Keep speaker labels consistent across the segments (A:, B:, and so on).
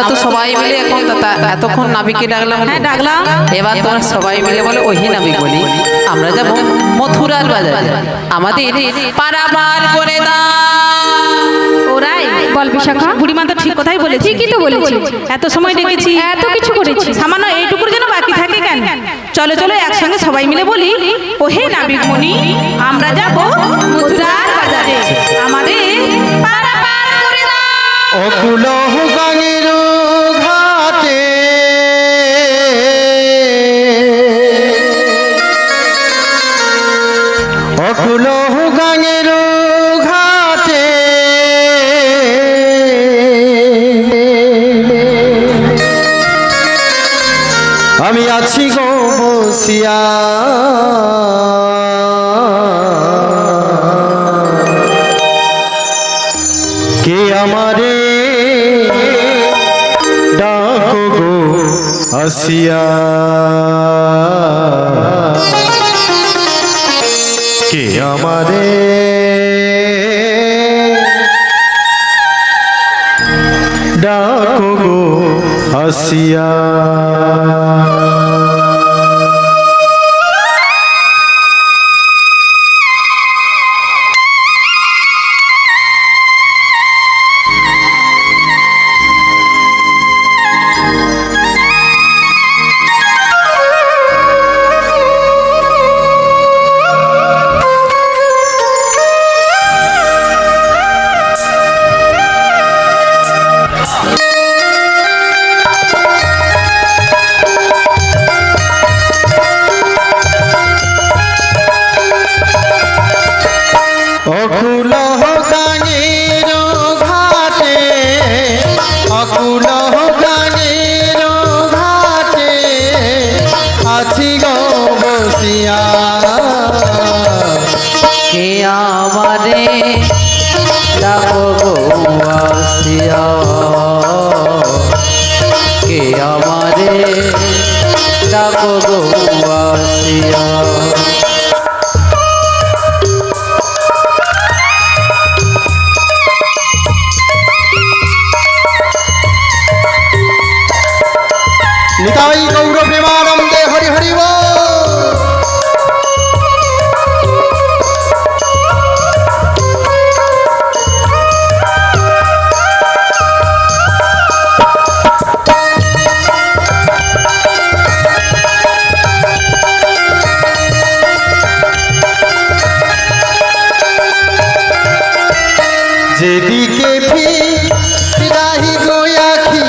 A: তো সবাই মিলে এখন এতক্ষণ নাবিকে ডাকলাম।
B: হ্যাঁ ডাকলাম।
A: এবার তোমরা সবাই মিলে বলে ওই নাবিক বলি আমরা যাব মথুরার বাজারে, আমাদের পারাবার করে দাও।
B: ওরাই বল বিশাখা, বুড়িমা তো ঠিক কথাই বলেছে।
C: ঠিকই তো বলেছি,
B: এত সময় ডেকেছি,
C: এত কিছু করেছি,
B: সামান্য এইটুকুর জন্য বাকি থাকে কেন? চলো চলো একসঙ্গে সবাই মিলে বলি, ও হে নাবিক মনি, আমরা যাব মথুরার বাজারে, আমাদের পারাবার করে দাও।
D: অকুল গাঙের ঘাটে অকুল গাঙের ঘাটে আমি আছি গো বসিয়া কে আমারে ডাকো গো আসিয়া, কে আমারে ডাকো গো আসিয়া। অকুল গাঙের ঘাটে অকুল গাঙের ঘাটে আছি গো বসিয়া,
A: কে আমারে ডাকো গো আসিয়া, কে আমারে ডাকো গো আসিয়া।
D: নিতাই গৌর প্রেমানন্দে হরি হরি বল। যেদিকে ফিরাহি গো আখি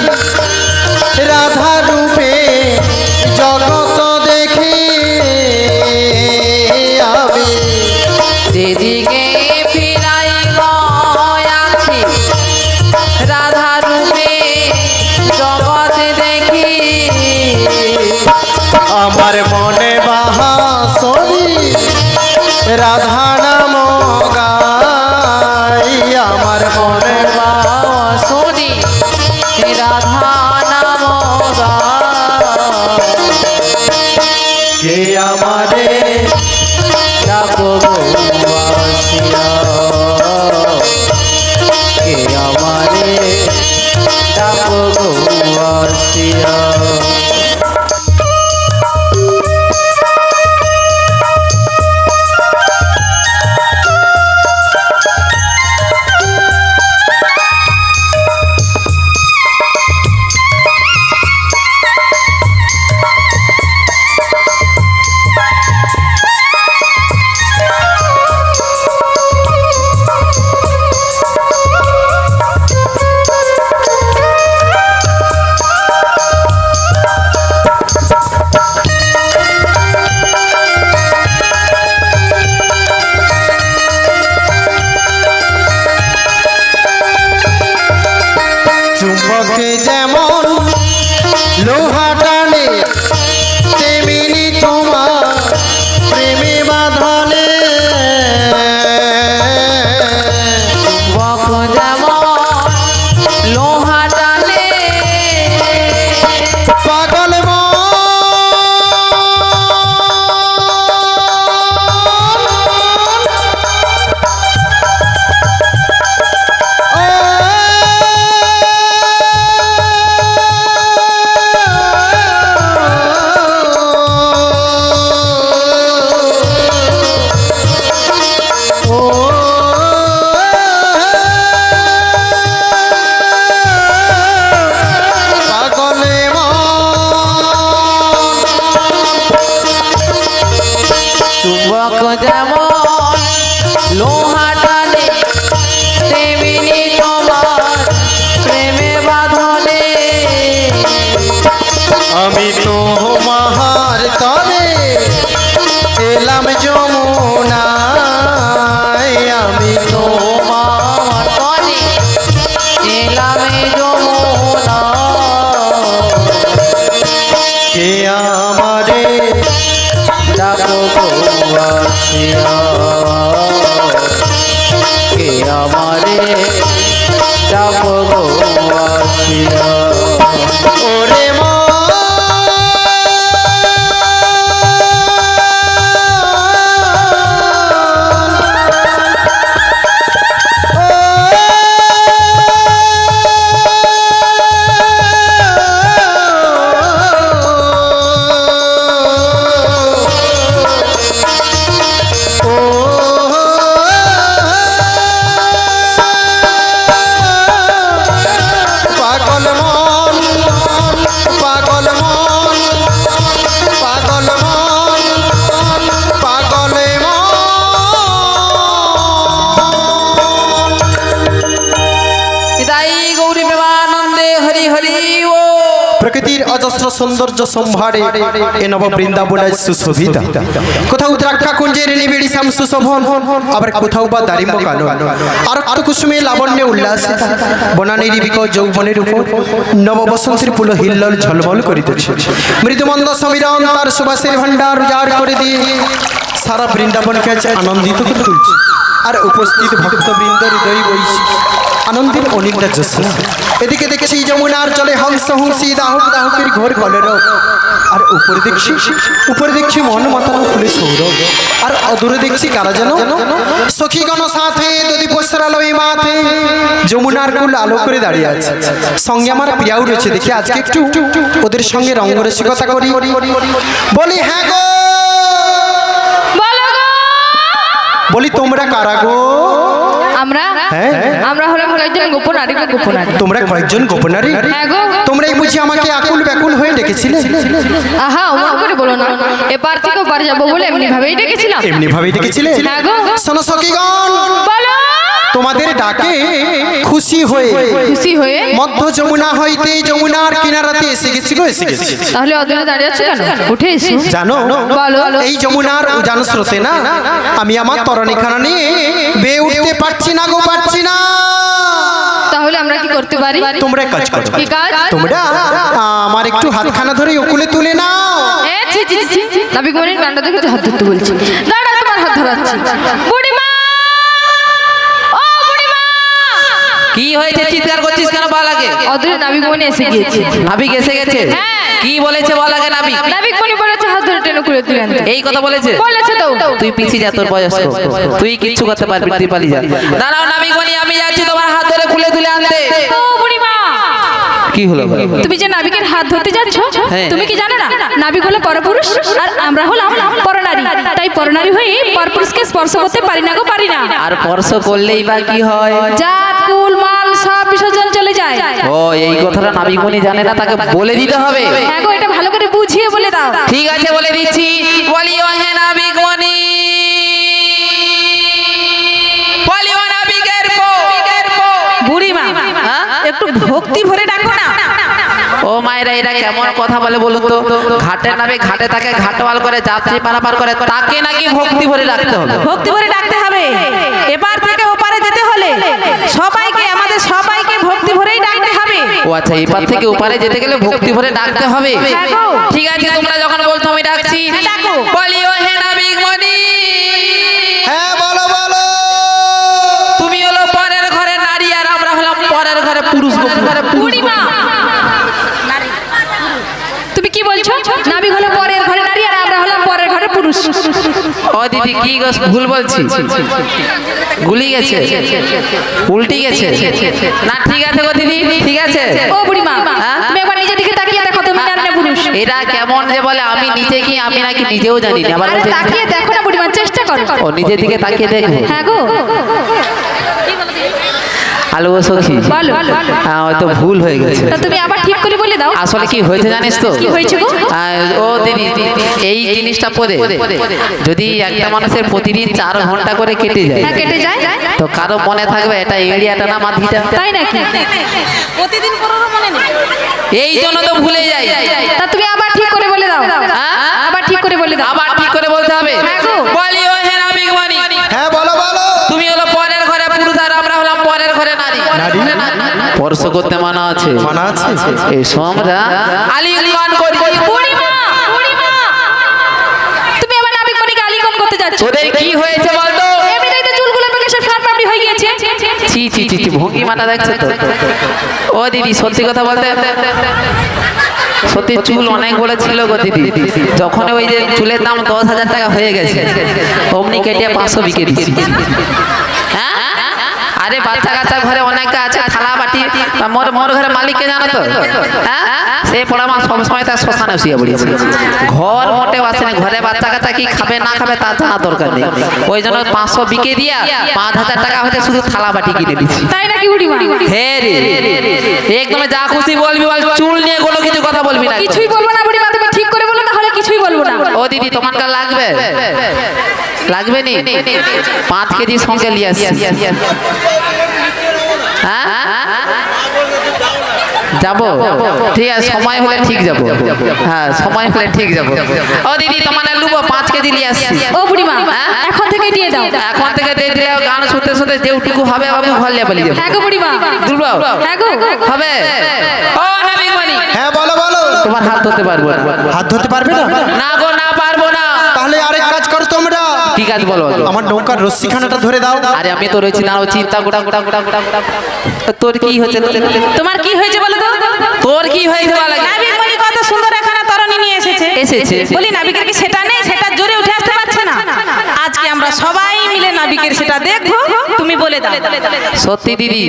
D: রাধা রূপে জগৎ দেখে আমি,
A: যেদিকে ফিরাই আছি রাধা রূপে জগৎ দেখি,
D: আমার মনে বাহাসরি রাধা নাম গাই, আমার মনে
A: বাঁশরি রাধা নাম গায়,
D: কে আমারে
A: ডাকো গো আসিয়া, কে আমারে ডাকো গো আসিয়া।
D: চুম্বকে যেমন লোহা টানে তেমনি তোমার প্রেমে বাঁধনে,
A: বক যেমন লোহা টানে
D: পাগল মন
A: জীব
D: প্রকৃতির অজস্র সৌন্দর্য সম্ভারে এ নব বৃন্দাবন আজ সুশোভিত। কোথাও দ্রাক্ষাকুঞ্জের নিবিড়ি শ্যাম সুশোভন, আবার কোথাও বা দারিম্ব কানন। আর কুসুমে লাবণ্যে উল্লাসিত বনানীর বিকট যৌবনের উপর নব বসন্তের ফুল হিল্লোল ঝলমল করিতেছে। মৃদুমন্দ সমীরণ তার সুবাসের ভান্ডার উজাড় করে দিয়ে সারা বৃন্দাবনকে আজ আনন্দিত করে তুলছে। আর উপস্থিত ভক্তবৃন্দ হৃদয় বইছে আনন্দের অনিদ্রা জোৎস্না। এদিকে দেখছি যমুনার জলে হংস হুংসি দাহক দাহকের ঘোর কলেরব। আর উপরে দেখছি মন মাতানো ফুলে সৌরভ। আর অদূরে দেখছি কারা যেন সখীগণ সাথে যদি পশ্রালয় মাথে যমুনার কুল আলো করে দাঁড়িয়ে আছে। সঙ্গে আমার প্রিয়াও রয়েছে। দেখি আজকে একটু ওদের সঙ্গে রঙ্গরসিকতা করি। বলি হ্যাঁ গো, বলি তোমরা কারা গো?
C: আমরা হলাম কয়েকজন গোপনারী গো, গোপনারী।
D: তোমরা কয়েকজন গোপনারী?
C: হ্যাঁ গো।
D: তোমরাই বুঝি আমাকে আকুল ব্যাকুল হয়ে ডেকেছিলে?
C: আহা, অমন করে বলো না। এপার থেকে ওপার যাবো বলে এমনি ভাবেই ডেকেছিলাম।
D: এমনি ভাবেই ডেকেছিলে?
C: হ্যাঁ গো।
D: শোনো সখীগণ,
C: বলো।
D: তোমাদের ডাকে খুশি হয়ে মধ্য যমুনা হইতে যমুনার কিনারাতে এসে গেছি গো, এসে গেছি।
C: তাহলে অদূরে দাঁড়িয়ে আছো কেন? উঠে এসো।
D: জানো,
C: বলো।
D: এই যমুনার উজান স্রোতে না আমি আমার তরণীখানা নিয়ে বেয়ে উঠতে পারছি না গো, পারছি না।
C: তাহলে আমরা কি করতে পারি?
D: তোমরা কাজ করো।
C: কি কাজ?
D: তোমরা আমার একটু হাতখানা ধরে ওকুলে তুলে নাও।
C: নাবিক মনির কাণ্ড দেখে হাত ধরতে বলছি। দাঁড়া, তোমার হাত ধরাচ্ছি। বুড়িমা, ও বুড়িমা।
A: কি হয়েছে? চিৎকার করছিস কেন? বল আগে।
C: অদূরে নাবিক মনি এসে গিয়েছে।
A: নাবিক এসে গেছে? কি বলেছে বল আগে।
C: নাবিক মনি বলেছে হাত ধরে টেনে করে তুলে আনতে।
A: এই কথা বলেছে?
C: বলেছে তো।
A: তুই পিছিয়ে যা, তোর বয়স কম। তুই কিচ্ছু করতে পারবি, তুই পালিয়ে যা। দাঁড়াও নাবিক মনি, আমি যাচ্ছি তোমার হাত ধরে খুলে তুলে আনতে।
C: ও বুড়িমা,
A: কি হলো?
B: তুমি যে নাবিকের হাত ধরতে যাচ্ছ, তুমি কি জানো না নাবিক হলো পরপুরুষ আর আমরা হলাম পরনারী। তাই পরনারী হয়ে পরপুরুষকে স্পর্শ করতে পারি না গো, পারি না।
A: আর স্পর্শ করলেই বা কি হয়?
B: জাত কুল মাল সব বিসর্জন চলে যায়।
A: ও, এই কথাটা নাবিক মনি জানে না, তাকে বলে দিতে হবে।
B: হ্যাঁ গো, এটা ভালো করে বুঝিয়ে বলে দাও।
A: ঠিক আছে, বলে দিচ্ছি। বলি ও হে নাবিক মনি, বলি ও নাবিকের
B: বুড়িমা, একটু ভক্তি ভরে ডাকো না।
A: ও মায়েরা, এরা কেমন কথা বলে বলুন তো? ঘাটের নামে ঘাটে তাকে ঘাটওয়াল করে যাত্রী পারাপার করে, তাকে নাকি ভক্তি ভরে ডাকতে হবে?
B: ভক্তি ভরে ডাকতে হবে। এপার থেকে ওপারে যেতে হলে সবাইকে, আমাদের সবাইকে ভক্তি ভরেই ডাকতে হবে।
A: ও আচ্ছা, এপার থেকে ওপারে যেতে গেলে ভক্তি ভরে ডাকতে হবে।
B: হ্যাঁ গো।
A: ঠিক আছে, তোমরা যখন বলছো আমি ডাকছি।
B: ডাকো।
A: বলি ও হে নাবিক মনি,
D: হ্যাঁ বলো বলো।
A: তুমি হলো পরের ঘরে নারী আর আমরা হলাম পরের ঘরে পুরুষ।
B: বুড়িমা, তুমি কি বলছো? নাবিক হলো পরের ঘরে নারী আর আমরা হলাম পরের ঘরে পুরুষ।
A: ও দিদি, কি গো ভুল বলছি? গুলি গেছে, উল্টি গেছে না? ঠিক আছে গো দিদি, ঠিক আছে।
B: ও বুড়িমা, তুমি একবার নিজের দিকে তাকিয়ে দেখো, তুমি নারী না পুরুষ।
A: এরা কেমন যে বলে আমি নিজে কি, আমি নাকি নিজেও জানি না। আবার
B: আরে তাকিয়ে দেখো না বুড়িমা, চেষ্টা করো।
A: ও নিজের দিকে তাকিয়ে দেখো।
B: হ্যাঁ গো।
A: আলো সখী,
B: বলো।
A: হয়তো ভুল হয়ে গেছে।
B: তা তুমি আবার ঠিক করে বলে দাও।
A: আসলে কি হয়েছে জানিস তো?
B: কি হয়েছে গো?
A: ও দিদি, এই জিনিসটা পরে যদি একটা মানুষের প্রতিদিন 4 ঘন্টা করে কেটে যায়,
B: হ্যাঁ কেটে যায়,
A: তো কারো মনে থাকবে এটা এড়িয়াটা না মাধিটা?
B: তাই নাকি? প্রতিদিন করোর মনে নেই,
A: এই জন্য তো ভুলে যাই।
B: তা তুমি আবার ঠিক করে বলে দাও। আবার ঠিক করে বলে দাও।
A: আবার ঠিক করে বলতে হবে।
B: হ্যাঁ গো।
A: বলি ও হে নাবিক মনি,
D: হ্যাঁ বলো বলো।
A: তুমি হলো পরের ঘরে পুরুষ আর আমরা হলাম পরের ঘরে নারী। স্পর্শ করতে মানা আছে?
D: মানা আছে।
A: এই আমরা আলিঙ্গন করি।
B: বুড়িমা, তুমি আবার নাবিক মনিকে আলিঙ্গন করতে যাচ্ছ।
A: তোদের কি হয়েছে বলতো?
B: এমনিতেই তো চুলগুলো পেকে সব ফাড়ফাড়ি হয়ে গিয়েছে।
A: ছি ছি ছি, ভঙ্গিমাটা দেখছো তো? ও দিদি, সত্যি কথা বলতে সত্যি চুল অনেক বড় ছিল গো দিদি। যখন ওই যে চুলের দাম 10,000 টাকা হয়ে গেছে, অমনি কেটে 500 বিকে দিচ্ছি। হ্যাঁ, আরে বাচ্চা কাচ্চা ঘরে অনেকে আছে, থালা বাটি। মোর ঘরে মালিককে জানো তো? হ্যাঁ, সে পড়া মা সবসময় তার শ্মশানে শুয়ে পড়েছে। ঘর মোটেও আসে না, ঘরে বাচ্চা কাচ্চা কি খাবে না খাবে তার জানা দরকার নেই। ওই জন্য 500 বিকে দিয়া 5,000 টাকা হতে শুধু থালা বাটি কিনে দিচ্ছি।
B: তাই নাকি বুড়িমা?
A: হ্যাঁ রে, একদম যা খুশি বলবি বল, চুল নিয়ে কোনো কিছু কথা বলবি না।
B: কিছুই বলবো না বুড়িমা, তুমি ঠিক করে বলো, তাহলে কিছুই বলবো না।
A: ও দিদি, তোমার কার লাগবে? লাগবে নি? 5 কেজি সঙ্গে নিয়ে আসছি। হ্যাঁ, যাবো ঠিক আছে, সময় হলে ঠিক যাবো। হ্যাঁ সময় হলে ঠিক যাবো। ও দিদি তোমার লুবো 5 কেজি নিয়ে আসছি।
C: ও বুড়িমা এখন থেকে দিয়ে দাও।
A: এখন থেকে দিয়ে দিলে গান শুনতে শুনতে যেটুকু হবে আমি ঘর নিয়ে পালিয়ে যাবো।
C: হ্যাঁ গো বুড়িমা।
A: দুলবো
C: হ্যাঁ গো
A: হবে। ও নাবিকমণি
D: হ্যাঁ বলো বলো।
A: তোমার হাত ধরতে পারবো না।
D: হাত ধরতে পারবে না?
A: না গো না পারবো না।
D: তাহলে আরেক কাজ করো তোমরা,
A: ঠিক আছে বলো।
D: আমার নৌকার রশ্মিখানাটা ধরে দাও।
A: আরে আমি তো রয়েছি না, চিন্তা গোটা গোটা গোটা গোটা গোটা। তোর কি হয়েছে?
B: তোমার কি হয়েছে বলো তো?
A: তোর কি হয়েছে বলো?
B: নাবিক মনি কত সুন্দর এখানে তরণী নিয়ে
A: এসেছে।
B: বলি নাবিকের কি সেটা নেই? সেটা জোরে উঠে আসতে পারছে না। আজকে আমরা সবাই মিলে নাবিকের সেটা দেখবো, তুমি বলে দাও।
A: সত্যি দিদি,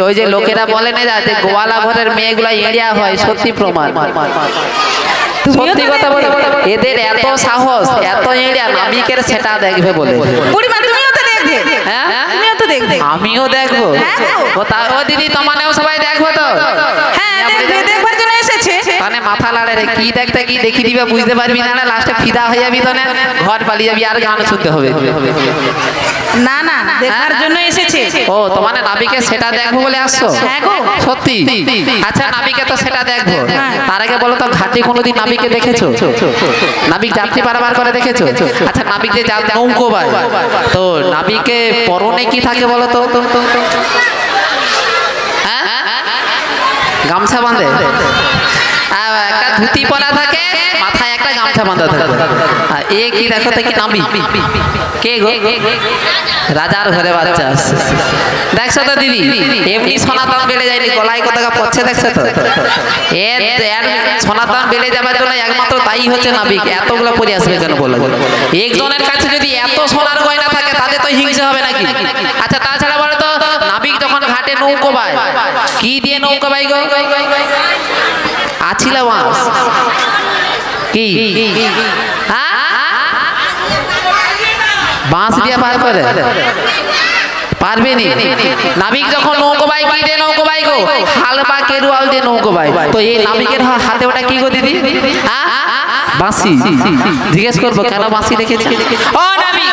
A: ওই যে লোকেরা বলে না যে গোয়ালা ঘরের মেয়েগুলা এড়িয়া হয়, সত্যি প্রমাণ। সত্যি কথা বলে এদের এত সাহস, এত এড়িয়া নাবিকের সেটা দেখবে বলে।
B: বুড়িমা তুমিও তো দেখবে।
A: হ্যাঁ
B: তুমিও তো দেখবে।
A: আমিও দেখবো।
B: হ্যাঁ গো।
A: ও দিদি তোমানেও সবাই দেখবো তো?
B: হ্যাঁ দেখবে, দেখবার জন্য এসেছে।
A: মানে মাথা লাড়ে রে, কি দেখতে কি দেখি দিবে বুঝতে পারবি না, লাস্টে ফিদা হয়ে যাবি তো না, ঘর পালিয়ে যাবি আর গান শুনতে হবে।
B: না না দেখবার জন্য এসেছে।
A: ও তোমার নাবিকে সেটা দেখবো বলে আসছো?
B: হ্যাঁ গো।
A: সত্যি? আচ্ছা নাবিকে তো সেটা দেখবো,
B: হ্যাঁ।
A: তার আগে বলো তো ঘাটে কোনোদিন নাবিকে দেখেছো? নাবিক যাত্রী পারাবার করে দেখেছো? আচ্ছা নাবিক যে নৌকো ভাই, তো নাবিকে পরনে কি থাকে বলো তো? হ্যাঁ গামছা বাঁধে, একটা ধুতি পরা থাকে, মাথায় একটা গামছা বাঁধা থাকে। আর এ কি দেখো তো, কি নাবিক? কে গো? রাজার ঘরে বাচ্চা আসছে। দেখছো তো দিদি, এমনি সনাতন বেড়ে যায়নি, গলায় কোথাও পড়ছে দেখছো তো? এর সনাতন বেড়ে যাবার জন্য একমাত্র তাই হচ্ছে নাবিক। এতগুলো পরে আসবে কেন বলো? একজনের কাছে যদি এত সোনার গয়না থাকে তাদের তো হিংসা হবে নাকি? আচ্ছা তাছাড়া বলো তো, নাবিক যখন ঘাটে নৌকো বায়, কি দিয়ে নৌকো বাই গো? আছিলা বাঁশ কি? হ্যাঁ বাঁশ দিয়ে পার করে পারবে নি। নাবিক যখন নৌকো বাই, কি দিয়ে নৌকো বাই গো? হাল বা কেরুয়াল দিয়ে নৌকো বাই। তো এই নাবিকের হাতে ওটা কি গো দিদি? হ্যাঁ বাঁশি। জিজ্ঞেস করবো কেন বাঁশি রেখেছি? ও নাবিক,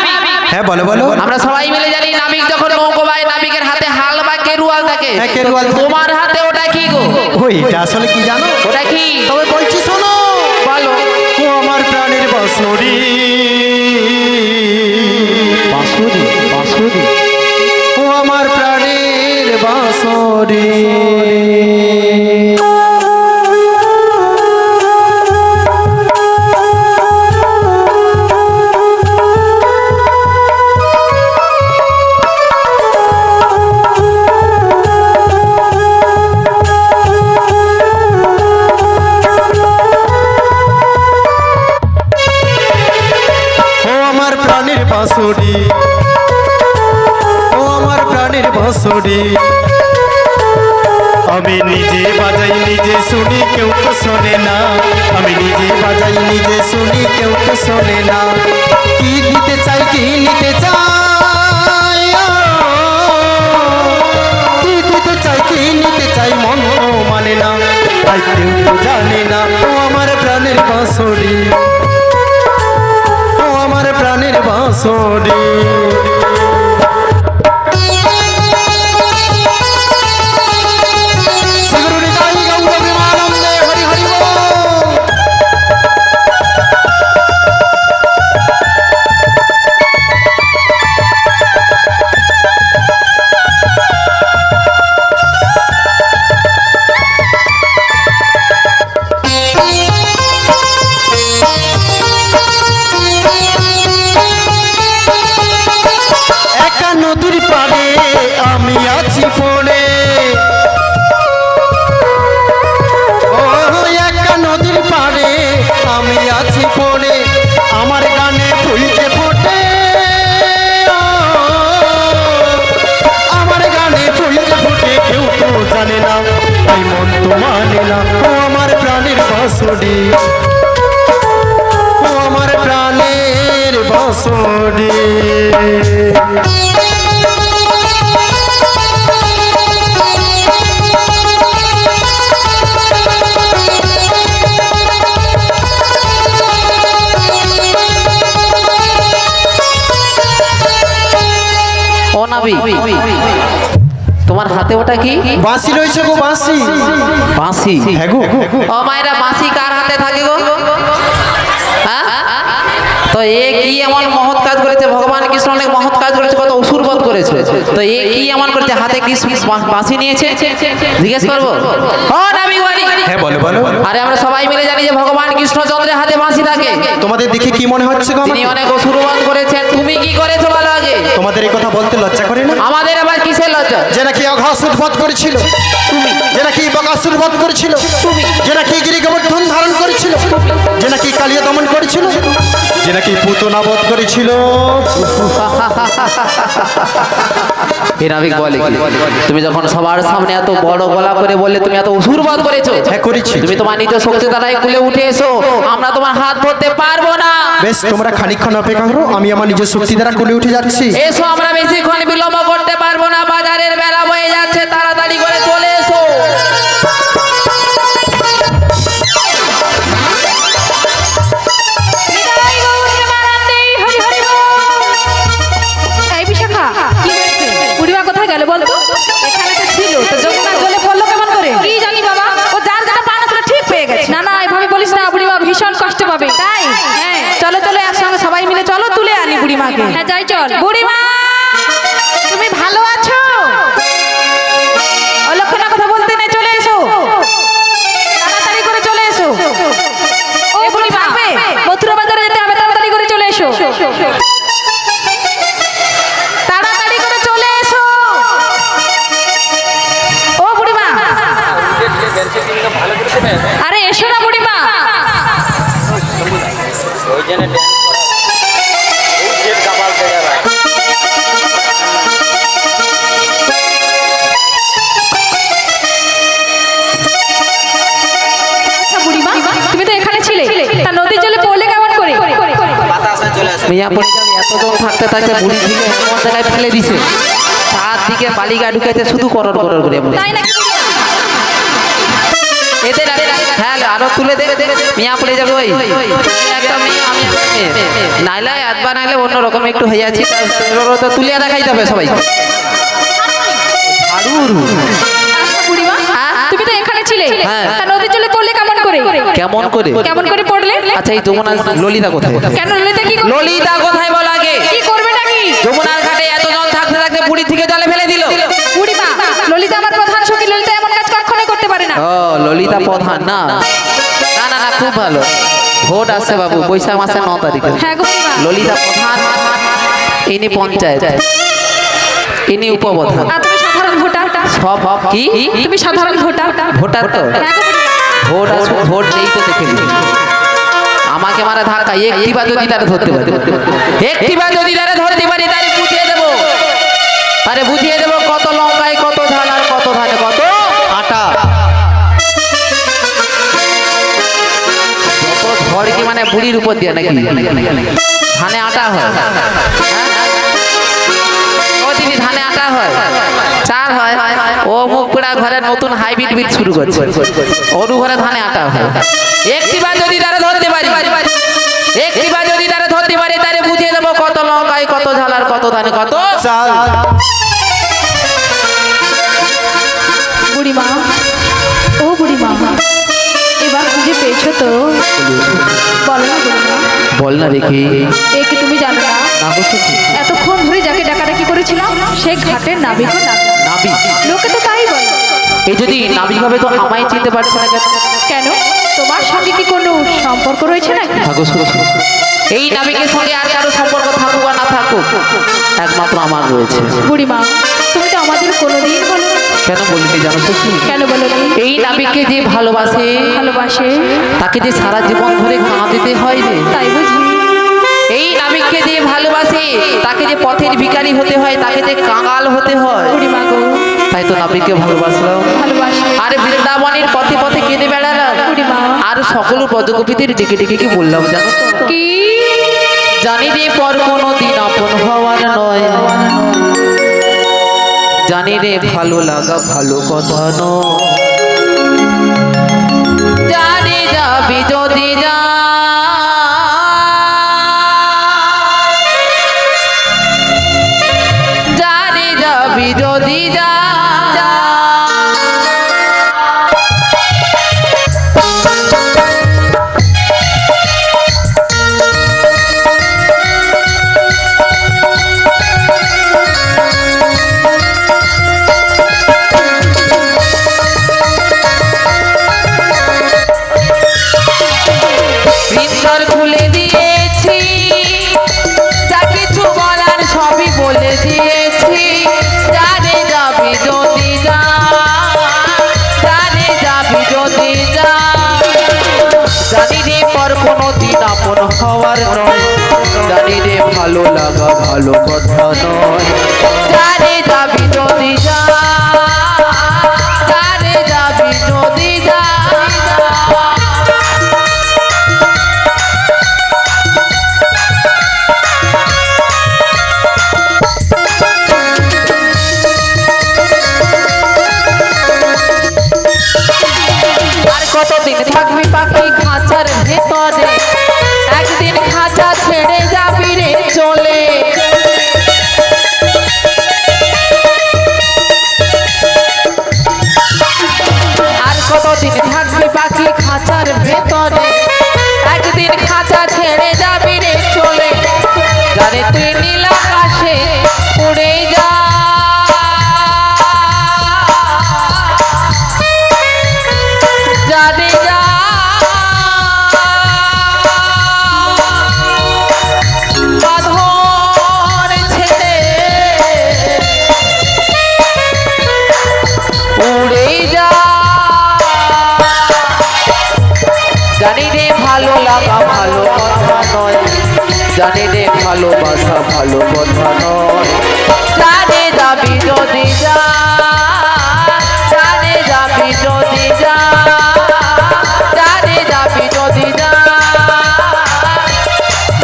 D: হ্যাঁ বলো বলো।
A: আমরা সবাই মিলে জানি নাবিক যখন নৌকো বাই, নাবিকের হাতে হাল বা কেরুয়াল থাকে।
D: হ্যাঁ, কেরুয়াল থাকে।
A: তোমার হাতে ওটা কি গো?
D: ওই এটা আসলে কি জানো?
A: ওটা কি
D: তবে বলছি শোনো।
A: বলো।
D: ও আমার প্রাণের বাঁশরি,
A: বাঁশুরি বাঁশুরি।
D: ও আমার প্রাণের বাঁশরি। বাঁশরি, ও আমার প্রাণের বাঁশরি। আমি নিজে বাজাই নিজে শুনি, কেউ তো শোনে না। আমি নিজে বাজাই নিজে শুনি, কেউ তো শোনে না। কি দিতে চাই কি নিতে চাই, কি দিতে চাই কি নিতে চাই, মন তো মানে না, তাই কেউ তো জানে না। ও আমার প্রাণের বাঁশরি, ও আমার প্রাণের বাঁশরি। নদীর পাড়ে আমি আছি পড়ে, ও একা নদীর পাড়ে আমি আছি পড়ে। আমার গানে ফুলতে ফোটে, আমার গানে ফুলতে ফোটে, কেউ তো জানে না, তাই মন তো মানে না। ও আমার প্রাণের বাঁশরি, ও আমার প্রাণের বাঁশরি।
A: ও নাবিক, তোমার হাতে ওটা কি?
D: বাঁশি রয়েছে গো, বাঁশি।
A: বাঁশি?
D: হ্যাঁ গো।
A: ও মায়েরা, বাঁশি কার হাতে থাকে গো? হ্যাঁ? তো এ কি এমন মহৎ কাজ করেছে? ভগবান কৃষ্ণ অনেক মহৎ কাজ করেছে, কত অসুর বধ করেছে। তো এ কি এমন করেছে, হাতে কি বাঁশি নিয়েছে? জিজ্ঞেস করবো? ও নাবিক বাণী।
D: হ্যাঁ বলো বলো।
A: আরে আমরা সবাই মিলে জানি যে ভগবান কৃষ্ণচন্দ্রের হাতে বাঁশি থাকে।
D: তোমাদের দেখে কি মনে হচ্ছে গো?
A: তিনি অনেক অসুর বধ করেছেন, তুমি কি করেছো বলো আগে?
D: তোমাদের এই কথা বলতে লজ্জা করে না?
A: আমাদের আবার কিসের লজ্জা?
D: যে নাকি অঘাসুর বধ করেছিল,
A: তুমি।
D: যে নাকি বকাসুর বধ করেছিল,
A: তুমি।
D: যে নাকি গিরিগোবর্ধন ধারণ করেছিল, যে নাকি কালিয়া দমন করেছিল, যে নাকি পুতনা বধ করেছিল।
A: এ নাবিক বলে কি? তুমি যখন সবার সামনে এত বড় গলা করে বললে তুমি এত অসুর বধ করেছো।
D: হ্যাঁ করেছি।
A: তুমি তোমার নিজ শক্তি দ্বারাই কুলে উঠে এসো, আমরা তোমার হাত ধরতে পারবো না।
D: বেশ, তোমরা খানিকক্ষণ অপেক্ষা করো, আমি আমার নিজের শক্তি দ্বারা কুলে উঠে যাচ্ছি।
A: এসো, আমরা বেশিক্ষণ বিলম্ব করতে পারবো না, বাজারের বেলা হয়ে যাচ্ছে, তাড়াতাড়ি করে চলে এসো।
C: এই বিশাখা,
B: কি হয়েছে?
C: বুড়িমা কোথায় গেল বলতো?
B: এখানে তো ছিল, তো যমুনার জলে পড়লো কেমন করে?
C: কি জানি বাবা।
B: ও যার যেটা পানা ছিল ঠিক পেয়ে গেছে।
C: না না, এভাবে বলিস না, বুড়িমা ভীষণ কষ্ট পাবে।
B: তাই?
C: হ্যাঁ।
B: চলো চলো, একসঙ্গে সবাই মিলে চলো, তুলে আনি বুড়িমাকে।
C: হ্যাঁ যাই চল।
B: বুড়িমা, তুমি ভালো আছো? অলক্ষণা কথা বলতে নেই, চলে এসো, তাড়াতাড়ি করে চলে এসো।
C: ও বুড়িমা,
B: থাকবে?
C: মথুরা বাজারে যেতে হবে, তাড়াতাড়ি করে চলে এসো।
B: তাড়াতাড়ি করে চলে এসো। ও বুড়িমা,
C: আরে এসো না বুড়িমা। আচ্ছা বুড়িমা, তুমি তো এখানে ছিলে, তা নদীর জলে পড়লে কেমন করে?
A: মিয়া পড়ে যাবে, এত জন থাকতে থাকতে বুড়ি থেকে এমন জায়গায় ফেলে দিছে, চারদিকে বালিগা ঢুকেছে, শুধু করর করর করে বলে।
C: তাই নাকি?
A: এদের হ্যাঁ আরো তুলে দে, মিয়া পড়ে যাবে। ওই একটা মেয়ে, আমি একটা মেয়ে, নাইলে একবার নাইলে অন্যরকম একটু হয়ে যাচ্ছি, তো তুলিয়া দেখাইতে হবে সবাই। ঝাড়ুর
C: আচ্ছা বুড়িমা, তুমি তো এখানে ছিলে,
A: হ্যাঁ।
C: তা নদীর জলে পড়লে কেমন করে?
A: কেমন করে?
C: কেমন করে পড়লে?
A: আচ্ছা, এই যমুনা ললিতা কোথায়?
C: কেন ললিতা কি করবে?
A: ললিতা কোথায় বল আগে?
C: কি করবে নাকি?
A: যমুনার ঘাটে এত জন থাকতে থাকতে বুড়ি থেকে জলে ফেলে দিল।
C: বুড়িমা, ললিতা আমার প্রধান সখী, ললিতা এমন কাজ কখনোই করতে পারে না।
A: ও ললিতা প্রধান না? না না না, খুব ভালো। ভোট আসছে বাবু, বৈশাখ মাসের 9 তারিখে।
C: হ্যাঁ গো বুড়িমা।
A: ললিতা প্রধান, ইনি পঞ্চায়েত, ইনি উপপ্রধান।
C: আর তুমি সাধারণ ভোটার।
A: সব কি?
C: তুমি সাধারণ ভোটার।
A: ভোটার তো?
C: হ্যাঁ গো বুড়িমা।
A: ভোট আসবে, ভোট নেই তো দেখে নিন। আমাকে মারা ধাক্কা, একটিবার যদি তারা ধরতে পারি, একটিবার যদি তারা ধরতে পারি, তারে বুঝিয়ে দেবো। আরে বুঝিয়ে দেবো কত লঙ্কায় কত ঝাল আর কত ধানে কত আটা। কত ঝড় কি মানে বুড়ির উপর দিয়ে নাকি ধানে আটা হয়? ও দিদি, ধানে আটা হয়, চাল হয়। ও মুখ পোড়া ঘরে নতুন হাইব্রিড বীজ শুরু করছে, ওরু ঘরে ধানে আটা হয়। একটিবার যদি তারা ধরতে পারি, একটিবার যদি তারা ধরতে পারে, তারে বুঝিয়ে দেবো কত লঙ্কায় কত ঝাল আর কত ধানে কত
D: চাল।
C: বুড়িমা, ও বুড়িমা, এবার খুঁজে পেয়েছো তো? বলো না বুড়িমা।
A: বল না দেখি।
C: একে তুমি জানো না?
A: না গো সত্যি।
C: এতক্ষণ ধরে যাকে ডাকাডাকি করেছিলাম, সে ঘাটের নাবিক।
A: নাবিক?
C: লোকে তো তাই বলে।
A: এই যদি নাবিক হবে তো আমায় চিনতে পারছে না কেন?
C: কেন? তোমার সঙ্গে কি কোনো সম্পর্ক রয়েছে নাকি?
A: থাকো সত্যি। এই নাবিকের সঙ্গে আর কারো সম্পর্ক থাকুক আর না থাকুক, একমাত্র আমার রয়েছে।
C: বুড়িমা, তুমি তো আমাদের কোনোদিন বলো।
A: কেন বলিনি জানো সত্যি?
C: কেন বলো?
A: এই নাবিককে যে ভালোবাসে,
C: ভালোবাসে,
A: তাকে যে সারা জীবন ধরে কাঁদিতে হয় রে।
C: তাই বুঝি?
A: এই নাবিককে যে ভালোবাসে, তাকে যে পথের ভিখারি হতে হয়, তাকে যে কাঙাল হতে হয়।
C: বুড়িমা গো,
A: তাই তো নাবিককে ভালোবাসলাম,
C: ভালোবাসে।
A: আর বৃন্দাবনের পথে পথে কেঁদে বেড়ালাম,
C: বুড়িমা।
A: আর সকল ব্রজগোপীদের ডেকে ডেকে কি বললাম জানো তো?
C: কি?
A: জানি রে পর কোনো দিন আপন হওয়ার নয়, জানি রে ভালো লাগা ভালো কথা নয়, জানি যাবি যদি যা, জানি যাবি যদি যা, ভিতর খুলে দিয়েছি, যা কিছু বলার সবই বলে দিয়েছি। জানে যাবি যদি যা, জানে যাবি যদি যা। জানি রে পর কোনো দিন আপন হওয়ার নয়, জানি রে ভালো লাগা ভালো কথা নয়। জানে যাবি যদি যা, জানে যাবি যদি যা। আর কতদিন থাকবি পাখি খাঁচার ভেতরে, একদিন খাঁচা ছেড়ে যাবি রে চলে। আর কতদিন থাকবি পাখি খাঁচার ভেতরে, একদিন খাঁচা ছেড়ে যাবি রে চলে। জানে তুই নীল আকাশে উড়ে যা, জানে যা। বাঁধন ছেড়ে উড়ে যা। জানি রে ভালো লাগা ভালো কথা নয়, জানি রে ভালোবাসা ভালো কথা নয়। জানে যাবি যদি যা, জানে যাবি যদি যা, জানে যাবি যদি যা,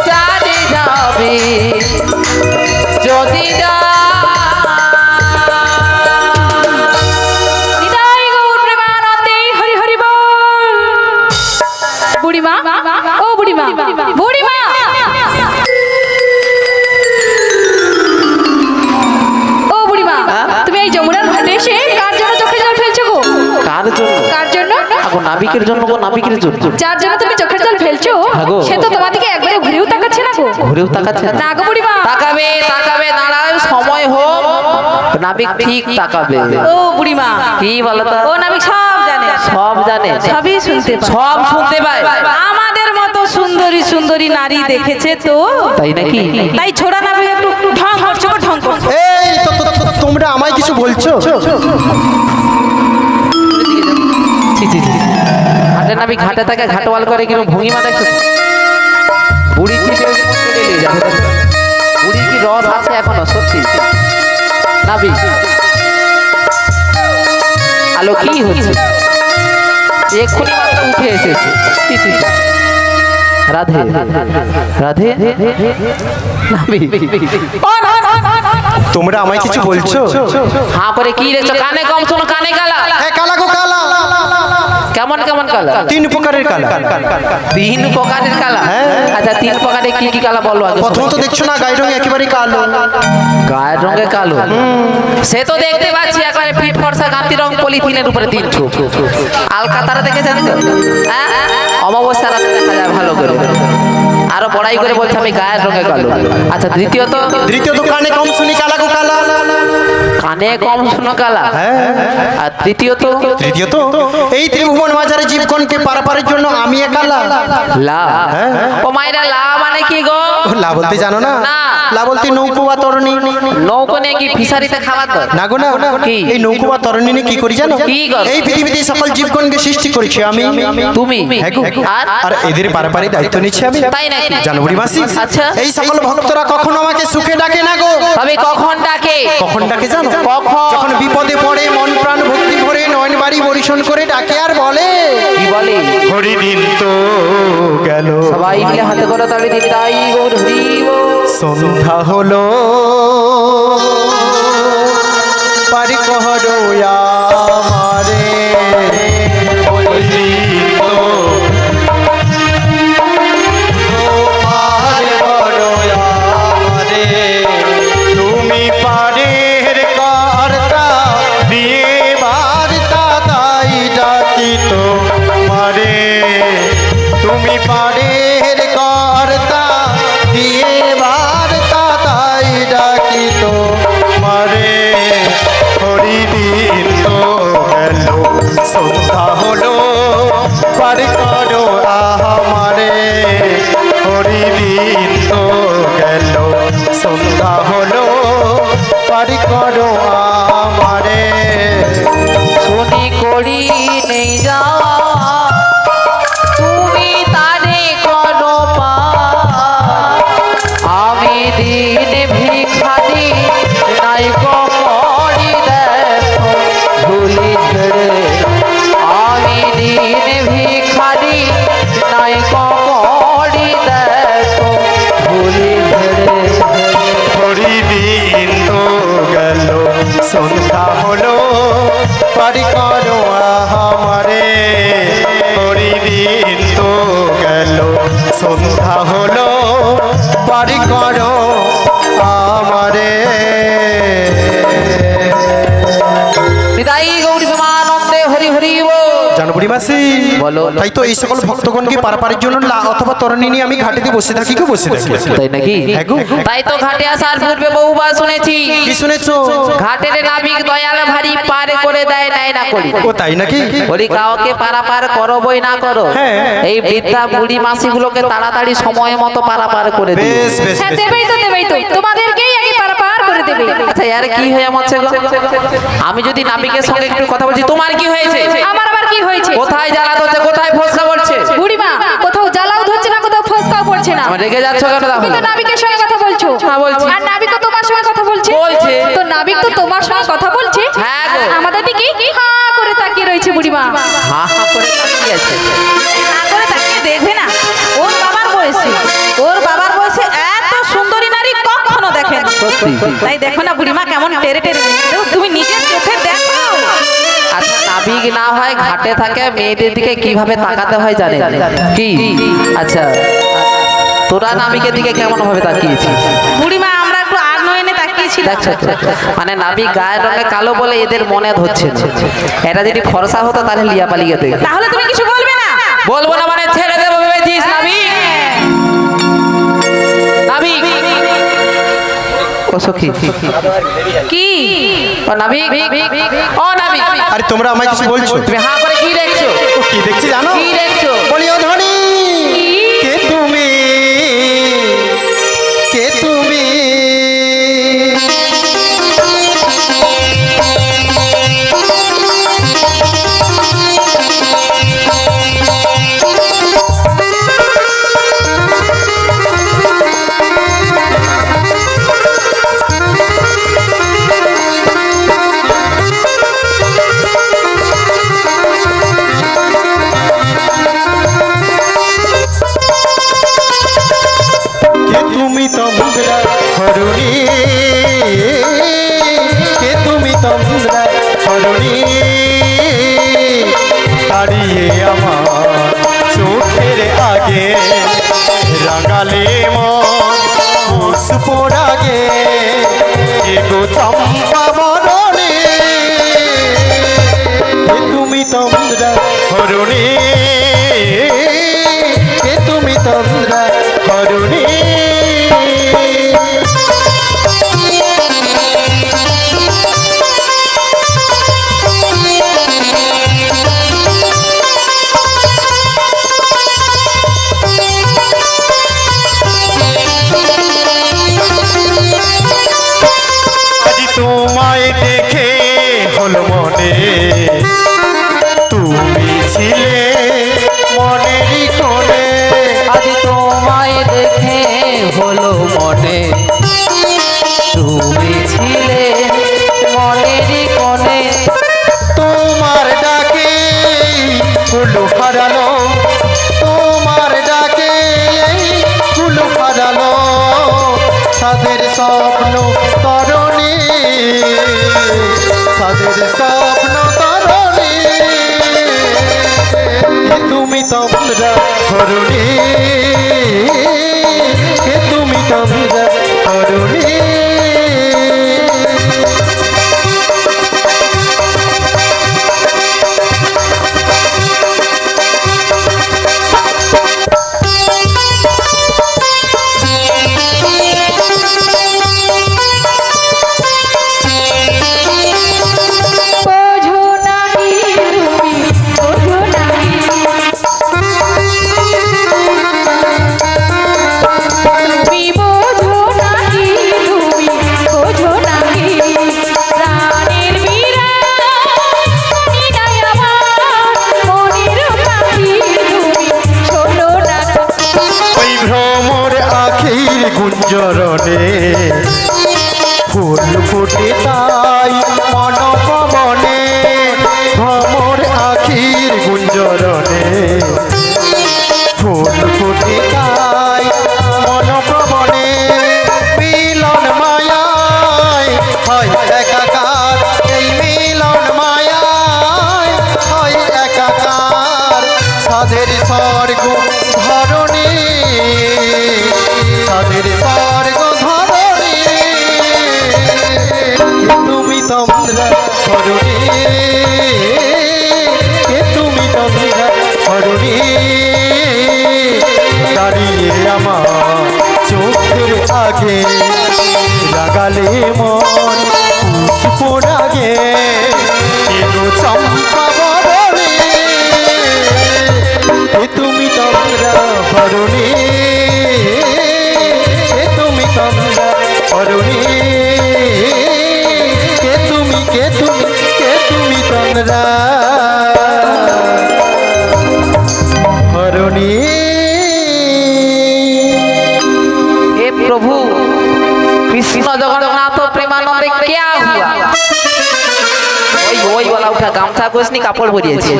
A: জানে যাবি যদি যা।
C: নিতাই গৌর প্রেমানন্দে হরি হরি বল। বুড়িমা, ও বুড়িমা, বুড়িমা, ও বুড়িমা, তুমি এই যমুনার ঘাটে এসে কার জন্য চোখের জল ফেলছো গো?
A: কার জন্য?
C: কার জন্য?
A: এখন নাবিকের জন্য গো, নাবিকের জন্য।
C: যার জন্য তুমি চোখের জল ফেলছো
A: হ্যাঁ গো।
C: সে তো তোমার দিকে একবারে ঘুরেও তাকাচ্ছে না গো।
A: ঘুরেও তাকাচ্ছে না?
C: না গো বুড়িমা।
A: তাকাবে তাকাবে, দাঁড়াও সময় হোক, নাবিক ঠিক তাকাবে।
B: ও বুড়িমা,
A: কি বলো তো?
B: ও নাবিক সব জানে,
A: সব জানে,
B: সবই শুনতে পায়,
A: সব শুনতে পায়।
B: আমাদের মতো সুন্দরী সুন্দরী নারী দেখেছে তো,
A: তাই নাকি?
B: তাই ছোড়া নাবিক একটু ঢং করছো গো, ঢং করছো।
D: এই তোমরা আমায় কিছু বলছো?
A: ছি ছি ছি। ঘাটে নাবিক ঘাটে থাকে, ঘাটওয়াল করে কিরকম ভঙ্গিমা দেখছো? বুড়ি চিপে কেটে নিয়ে যাবে। বুড়ি কি রস আছে এখনো? সত্যি নাবিক। আলো কি হচ্ছে? এক্ষুনি মাত্র উঠে এসেছে। ছি ছি ছি। রাধে রাধে নাবিক।
D: তোমরা আমায় কিছু বলছো?
A: হাঁ করে কি রেছো? কানে কম শোনো, কানে কালা।
D: হ্যাঁ, কালা গো কালা।
A: কেমন কেমন কালা?
D: 3 প্রকারের কালা।
A: 3 প্রকারের কালা?
D: হ্যাঁ।
A: আচ্ছা 3 প্রকারের কি কি কালা বলো আগে।
D: প্রথমত দেখছো না গায়ের রং একেবারে কালো।
A: গায়ের রঙে কালো? সে তো দেখতে পাচ্ছি, একবারে পিঠ ফর্সা গাঁতি রং পলিথিনের উপরে 3 ছোপ। আলকাতারা দেখেছেন তো? হ্যাঁ, অমাবস্যা রাতে দেখা যায় ভালো করে। আরো বড়াই করে বলছে আমি গায়ের রঙে কালো। আচ্ছা দ্বিতীয়ত?
D: দ্বিতীয়ত কানে কম শুনি কালা গো কালা।
A: কানে কম শোনো কালা। আর তৃতীয়ত?
D: তৃতীয়ত এই ত্রিভুবন মাঝারে জীবগণকে পারাপারের জন্য আমি কালা।
A: লা? ও মাইরা লা মানে কি গো?
D: লা বলতে জানো না?
A: না।
D: লা বলতে নৌকো বা তরণী।
A: নৌকো নিয়ে কি ফিশারিতে খাবার তো?
D: না গো না।
A: কি?
D: এই নৌকো বা তরণী নিয়ে কি করি জানো?
A: কি করো?
D: এই পৃথিবীতে সকল জীবগণকে সৃষ্টি করেছি আমি।
A: তুমি?
D: হ্যাঁ গো। আর এদের পারাপারে দায়িত্ব নিচ্ছি আমি।
A: তাই নাকি?
D: জানো বুড়ি মাসি?
A: আচ্ছা।
D: এই সকল ভক্তরা কখনো আমাকে সুখে ডাকে না গো।
A: তবে কখন ডাকে?
D: কখন ডাকে জানো?
A: কখন?
D: যখন বিপদে পড়ে মন প্রাণ ভক্তি ভরে নয়ন বাড়ি বরিশন করে ডাকে আর বলে,
A: কি বলে?
D: হরিদিন তো গেল,
A: সবাই মিলে হাতে করে তালি দিবি, তাই গৌর হরি বল।
D: সন্ধ্যা হলো পারি কহরো আমারে, হরিদিন তো তোমার বড় আমারে, তুমি পারের কর্তা দিয়ে বার্তা তাই ডাকি তোমারে, তুমি পারের কর্তা দিয়ে বার্তা তাই ডাকি তোমারে, হরিদিন তো গেল সন্ধ্যা হলো পার করো আমারে, দিন তো গেল সন্ধ্যা হলো পারি করো আমারে
A: শুনি করি নেই যাওয়া তুমি তারে করো পার। আমি দিন ভিখারি নাই করি দেখো ভুলি ছেড়ে আমি দিন ভিখারি নাই করি দেখো ভুলি ছেড়ে
D: হরি দিন তো গেল সন্ধ্যা হলো পারি করো আমারে হরি দিন তো গেল সন্ধ্যা হলো পারি করো আমারে
A: নিতাই গৌরী প্রেমানন্দে হরি হরি বল।
D: জানবুড়ি মাসি
A: বলো।
D: তাই তো এই সকল ভক্তগণকে পারাপারের জন্য অথবা তরণী নিয়ে আমি ঘাটিতে বসে থাকি গো বসে থাকি
A: তাই নাকি?
D: হ্যাঁ গো।
A: তাই তো ঘাটে আসার পূর্বে বহুবার শুনেছি
D: কি শুনেছো?
A: ঘাটের নাবিক দয়াল ভারী পার করে দেয় নাই না করি।
D: ও তাই নাকি?
A: বলি কাউকে পারাপার করো বই না করো
D: হ্যাঁ।
A: এই বৃদ্ধা বুড়ি মাসিগুলোকে তাড়াতাড়ি সময় মতো পারাপার করে দিও।
D: বেশ বেশ
C: হ্যাঁ
D: বেশ।
C: দেবেই তো তোমাদেরকেই আগে পারাপার করে দেবে।
A: আচ্ছা यार কি হয়ে মরছে গো? আমি যদি নাবিকের সঙ্গে একটু কথা বলছি তোমার কি হয়েছে?
C: আমার আবার কি হয়েছে?
A: কোথায় জ্বালা ধরছে কোথায় ফসকা পড়ছে?
C: বুড়িমা কোথাও জ্বালাও ধরছে না, কোথাও ফসকাও পড়ছে না।
A: আমার রেগে যাচ্ছ কেন
C: তুমি তো
A: তাহলে?
C: নাবিকের সঙ্গে কথা বলছো।
A: হ্যাঁ, বলছি।
C: আর নাবিক তো তোমার সঙ্গে কথা বলছে।
A: বলছে।
C: তো নাবিক তো তোমার সঙ্গে কথা বলছে।
A: হ্যাঁ গো।
C: আর আমাদের দিকে হা করে তাকিয়ে রয়েছে বুড়িমা।
A: হা হা করে তাকিয়ে আছে।
B: না করে তাকিয়ে দেখবে না, ওর বাবার বয়সে এত সুন্দরী নারী কখনো দেখেন।
A: সত্যি।
B: তাই দেখো না বুড়িমা কেমন টেরে টেরে দেখছে, তুমি নিজের চোখে দেখো।
A: আচ্ছা নাবিক না হয় ঘাটে থাকে মেয়েদের দিকে কিভাবে তাকাতে হয় জানে কি? আচ্ছা তোরা নাবিকের দিকে কেমন ভাবে তাকিয়েছিস?
B: বুড়িমা আমরা একটু আর নয়নে তাকিয়েছিলাম।
A: দেখছো তো? মানে নাবিক গায়ের রঙে কালো বলে এদের মনে ধরছে না। এটা যদি ফর্সা হতো তাহলে লিয়া পালিয়ে যেত।
B: তাহলে তুমি কিছু বলবে না?
A: বলবো না মানে ছেড়ে দেবো ভেবেছিস নাবিক? নাবিক ও সখী
B: কি
A: ও নাবিক ও নাবিক
D: আরে তোমরা আমায় কিছু বলছো?
A: তুমি হা করে কি দেখছো?
D: ও কি দেখছি জানো?
A: কি দেখছো?
D: বলি ও ধনী কে তুমি, কে তুমি? কে তুমি তন্দ্রা হরুণী, কে তুমি তন্দ্রা হরুণী, দাঁড়িয়ে আমার চোখের আগে রাগালে পুষ্পরাগে কে গো চম্পা বরণে, কে তুমি তন্দ্রা হরুণী, কে তুমি তন্দ্রা হরুণী। আজ তোমায় দেখে হলো মনে তুমি ছিলে মনেরই কোণে,
A: আজ তোমায় দেখে হলো মনে তুমি ছিলে মনেরই কোণে।
D: তোমার ডাকে কুলু হারালো, তোমার ডাকে কুলু হারালো সাদের স্বপ্ন তরণী, সাদের স্বপ্ন তরণী, কে তুমি তন্দ্রা হরুণী, কে তুমি তন্দ্রা হরুণী।
C: বোঝো নাহি তুমি, বোঝো নাহি।
D: গুঞ্জরণে ফুল ফুটে তাই মন পবনে ভ্রমর আখির গুঞ্জরণে ফুল ফুটে তাই মন প্রবনে মিলন মায়ায় হয় একাকার এই মিলন মায়ায় হয় একাকার সাধের স্বর্গ ধরণী সাধের স্বর্গ ধরণী তুমি তোমরা ধরণী তুমি তোমরা ধরণী দাঁড়িয়ে আমার চোখের আগে লাগালে মন পুষ্প রাগে এগো চম্পা বরণী তুমি তোমরা ধরণী তুমি তোমরা ধরণী কে তুমি তোমরা ধরণী
A: हे प्रभु कृष्ण जगन्नाथ प्रेमानंदे क्या हुआ ওই वाला उठा गामछा कोसनी कापड़ परिয়েছে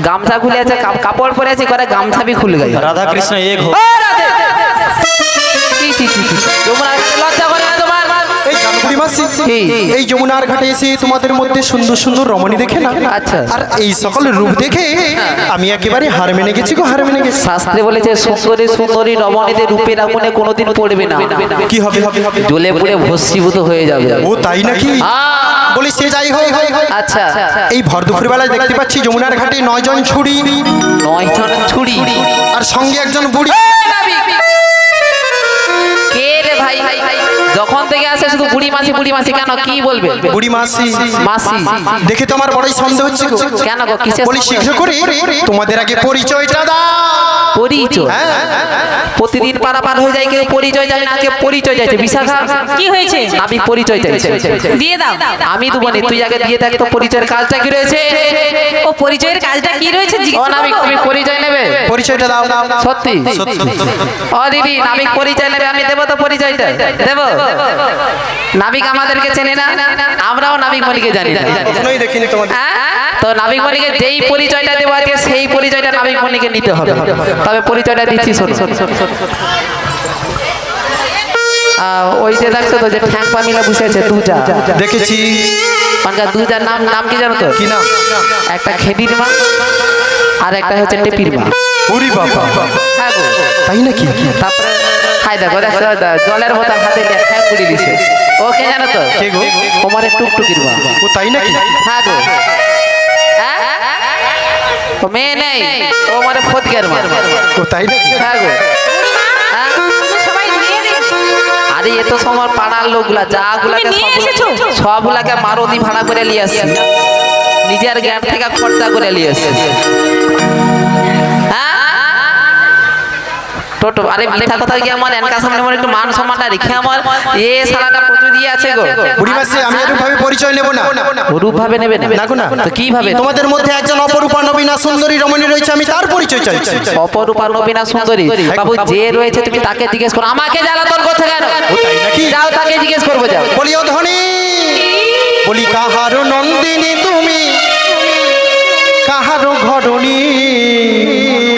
A: गामछा खुले আছে কাপড় পরে আছে করে গামছা भी खुल गई
D: রাধা কৃষ্ণ এক হো
A: যমুনার ঘাটে লজ্জা করে না তোমার
D: এই জানপুরি মাসি
A: কি?
D: এই যমুনার ঘাটে এসে তোমাদের মধ্যে সুন্দর সুন্দর রমণী দেখে না
A: আচ্ছা।
D: আর এই সকল রূপ দেখে আমি একেবারে হার মেনে গেছি গো, হার মেনে গেছি।
A: শাস্ত্রে বলেছে সুন্দরী সুন্দরী রমণীদের রূপের আগুনে কোনোদিন পড়বে না
D: কি হবে হবে হবে
A: জ্বলে পুড়ে ভস্মীভূত হয়ে যাবে
D: ও তাই নাকি বলি সে যাই হোক
A: আচ্ছা
D: এই ভর দুপুর বেলায় দেখতে পাচ্ছি যমুনার ঘাটে 9 জন ছুরি
A: 9 জন ছুরি
D: আর সঙ্গে একজন বুড়ি।
A: কে রে ভাই যখন থেকে আসে শুধু বুড়ি মাসি কেন কি বলবে
D: বুড়ি মাসি
A: মাসি
D: দেখে তো আমার বড়ই সন্দেহ হচ্ছে গো।
A: কেন গো কিসে
D: বলি শীঘ্র করে তোমাদের আগে পরিচয়টা দাও।
A: পরিচয়
D: হ্যাঁ
A: প্রতিদিন পারাপার হয়ে যায় কেউ পরিচয় যায় না আজকে পরিচয় চাইছে বিশাখা
B: কি হয়েছে
A: আমি পরিচয় চাইছে
B: দিয়ে দাও
A: আমি দেবো নি তুই আগে দিয়ে দেখ তো পরিচয়ের কাজটা কি রয়েছে
B: ও পরিচয়ের কাজটা কি রয়েছে
A: ও
B: জিজ্ঞেস
A: নাবিক তুমি পরিচয় নেবে
D: পরিচয়টা দাও।
A: সত্যি
D: সত্যি
A: ও দিদি নাবিক পরিচয় নেবে আমি দেবো তো পরিচয়টা দেবো নাবিক আমাদেরকে চেনে না আমরাও নাবিক মনিকে জানি না
D: কখনোই দেখিনি তোমাদের।
A: হ্যাঁ? তো নাবিক মনিকে যেই পরিচয়টা দেবো আজকে সেই পরিচয়টা নাবিক মনিকে নিতে হবে তবে পরিচয়টা দিচ্ছি শোনো ওই যে দেখছো তো যে ঠ্যাং পা মিলে বসে আছে দুজা
D: দেখেছি
A: পাঙ্কা দুজার নাম কি জানো তো
D: কি নাম?
A: একটা খেদির মা আর একটা হচ্ছে টেপির মা
D: উরি বাবা
A: হ্যাঁ গো
D: তাই নাকি?
A: তারপরে খাই দেখো জলের বোতল হাতে নিয়ে ঠ্যাং পুড়ি দিছে ও কে জানো তো
D: কে গো?
A: ওমারে টুকটুকির মা
D: ও তাই নাকি?
A: হ্যাঁ গো হ্যাঁ? ও মেয়ে নেই ও মানে ফটকের মা
D: ও তাই নাকি?
A: হ্যাঁ গো হ্যাঁ?
B: সবাই নিয়ে এসেছো।
A: আরে এ তো সময় পাড়ার লোকগুলা যা গুলাকে
B: তুমি নিয়ে এসেছো?
A: সবগুলাকে মারুতি ভাড়া করে নিয়ে আসছে নিজের জ্ঞান থেকে খরচা করে নিয়ে আসছে হ্যাঁ টোটো আরে মিথ্যা কথা কি আমার এনকা সামনে আমার একটু মান সম্মানটা রেখে আমার এ সারাটা প্রচুর দিয়ে আছে গো
D: বুড়ি মাসি আমি এরকম ভাবে পরিচয় নেব না।
A: অরূপ ভাবে নেবে
D: না গো না।
A: তো কি ভাবে
D: তোমাদের মধ্যে একজন অপরূপা নবীনা সুন্দরী রমণী রয়েছে, আমি তার পরিচয় চাইছি।
A: অপরূপা নবীনা সুন্দরী বাবু যে রয়েছে তুমি তাকে জিজ্ঞেস করো আমাকে জ্বালাতন করছে কেন
D: ও তাই নাকি?
A: যাও তাকে জিজ্ঞেস করবো যাও
D: বলি ও ধনী বলি কাহারো নন্দিনী তুমি কাহারো ঘরণী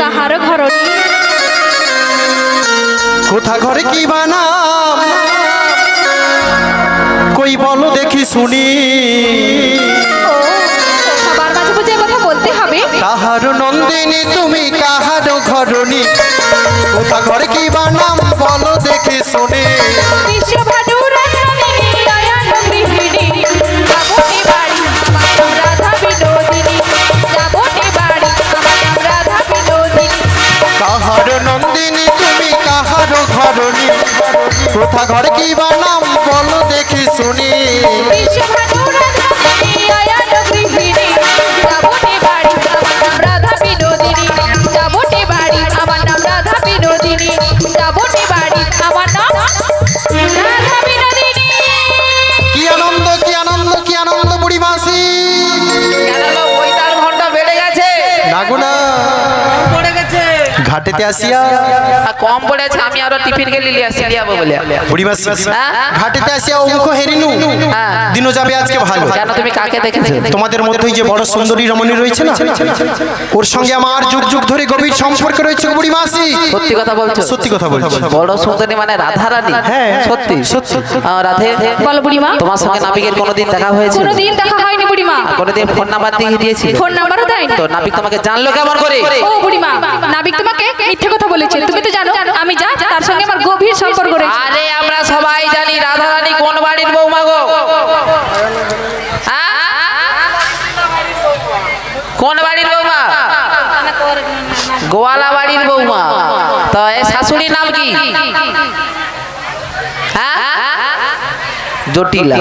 C: কাহারো ঘর
D: কোথা ঘরে কি বানাম কই বলো দেখি শুনি
C: সবার মাঝে বুঝে কথা বলতে হবে
D: কাহারো নন্দিনী তুমি কাহারো ঘরণী কোথা ঘরে কি বানাম বলো দেখি শুনি
C: বিশ্বভানু রাধারানী দয়াল গৃহিণী যাবনি বাড়ি আমার নাম রাধা বিনোদিনী যাবনি বাড়ি আমার নাম রাধা বিনোদিনী
D: কাহারো নন্দিনী তুমি কাহারো ঘরণী কোথা ঘরে কি বানাম বলো দেখি শুনি
C: বিশ্বভানু রাধারানী দয়াল গৃহিণী যাবনি বাড়ি আমার নাম রাধা বিনোদিনী যাবনি বাড়ি আমার নাম রাধা বিনোদিনী যাবনি বাড়ি আমার নাম রাধা বিনোদিনী
D: কি আনন্দ কি আনন্দ কি আনন্দ বুড়ি মাসি
A: কেন ওই তার ঘন্টা বেড়ে গেছে
D: না গো না
A: পড়ে গেছে
D: ঘাটেতে আসিয়া
A: আর কম পড়েছে আমি আরো টিফিন কে লিয়ে আসি লিয়াবো বলে
D: বুড়িমাসি ঘাটেতে আসিয়া অমুখ হেরিনু দিনও যাবে আজকে ভালো।
A: কেন তুমি কাকে দেখেছো?
D: তোমাদের মধ্যেই যে বড় সুন্দরী রমণী রয়েছে না, ওর সঙ্গে আমার যুগ যুগ ধরে গভীর সম্পর্ক রয়েছে বুড়িমাসি।
A: সত্যি কথা বলছো?
D: সত্যি কথা বলছি।
A: বড় সুন্দরী মানে রাধা রানী?
D: হ্যাঁ
A: সত্যি
D: সত্যি।
A: রাধে
C: বলো বুড়িমা।
A: তোমার সঙ্গে নাবিকের কোনোদিন দেখা হয়েছে?
C: কোনোদিন দেখা হয়নি বুড়িমা।
A: কোনোদিন ফোন নাম্বার দিয়ে দিয়েছি?
C: ফোন নাম্বারও দেয়নি।
A: তো নাবিক তোমাকে জানলো কেমন করে?
C: ও বুড়িমা, নাবিক তোমাকে মিথ্যে কথা বলেছে। তুমি তো জানো আমি যা তার সঙ্গে আমার গভীর সম্পর্ক রয়েছে।
A: আরে আমরা সবাই জানি রাধা রানী কোন বাড়ির বৌমা গো? হ্যাঁ? কোন বাড়ির বৌমা? গোয়ালা বাড়ির বৌমা। তো এই শাশুড়ির নাম কি? হ্যাঁ? জটিলা।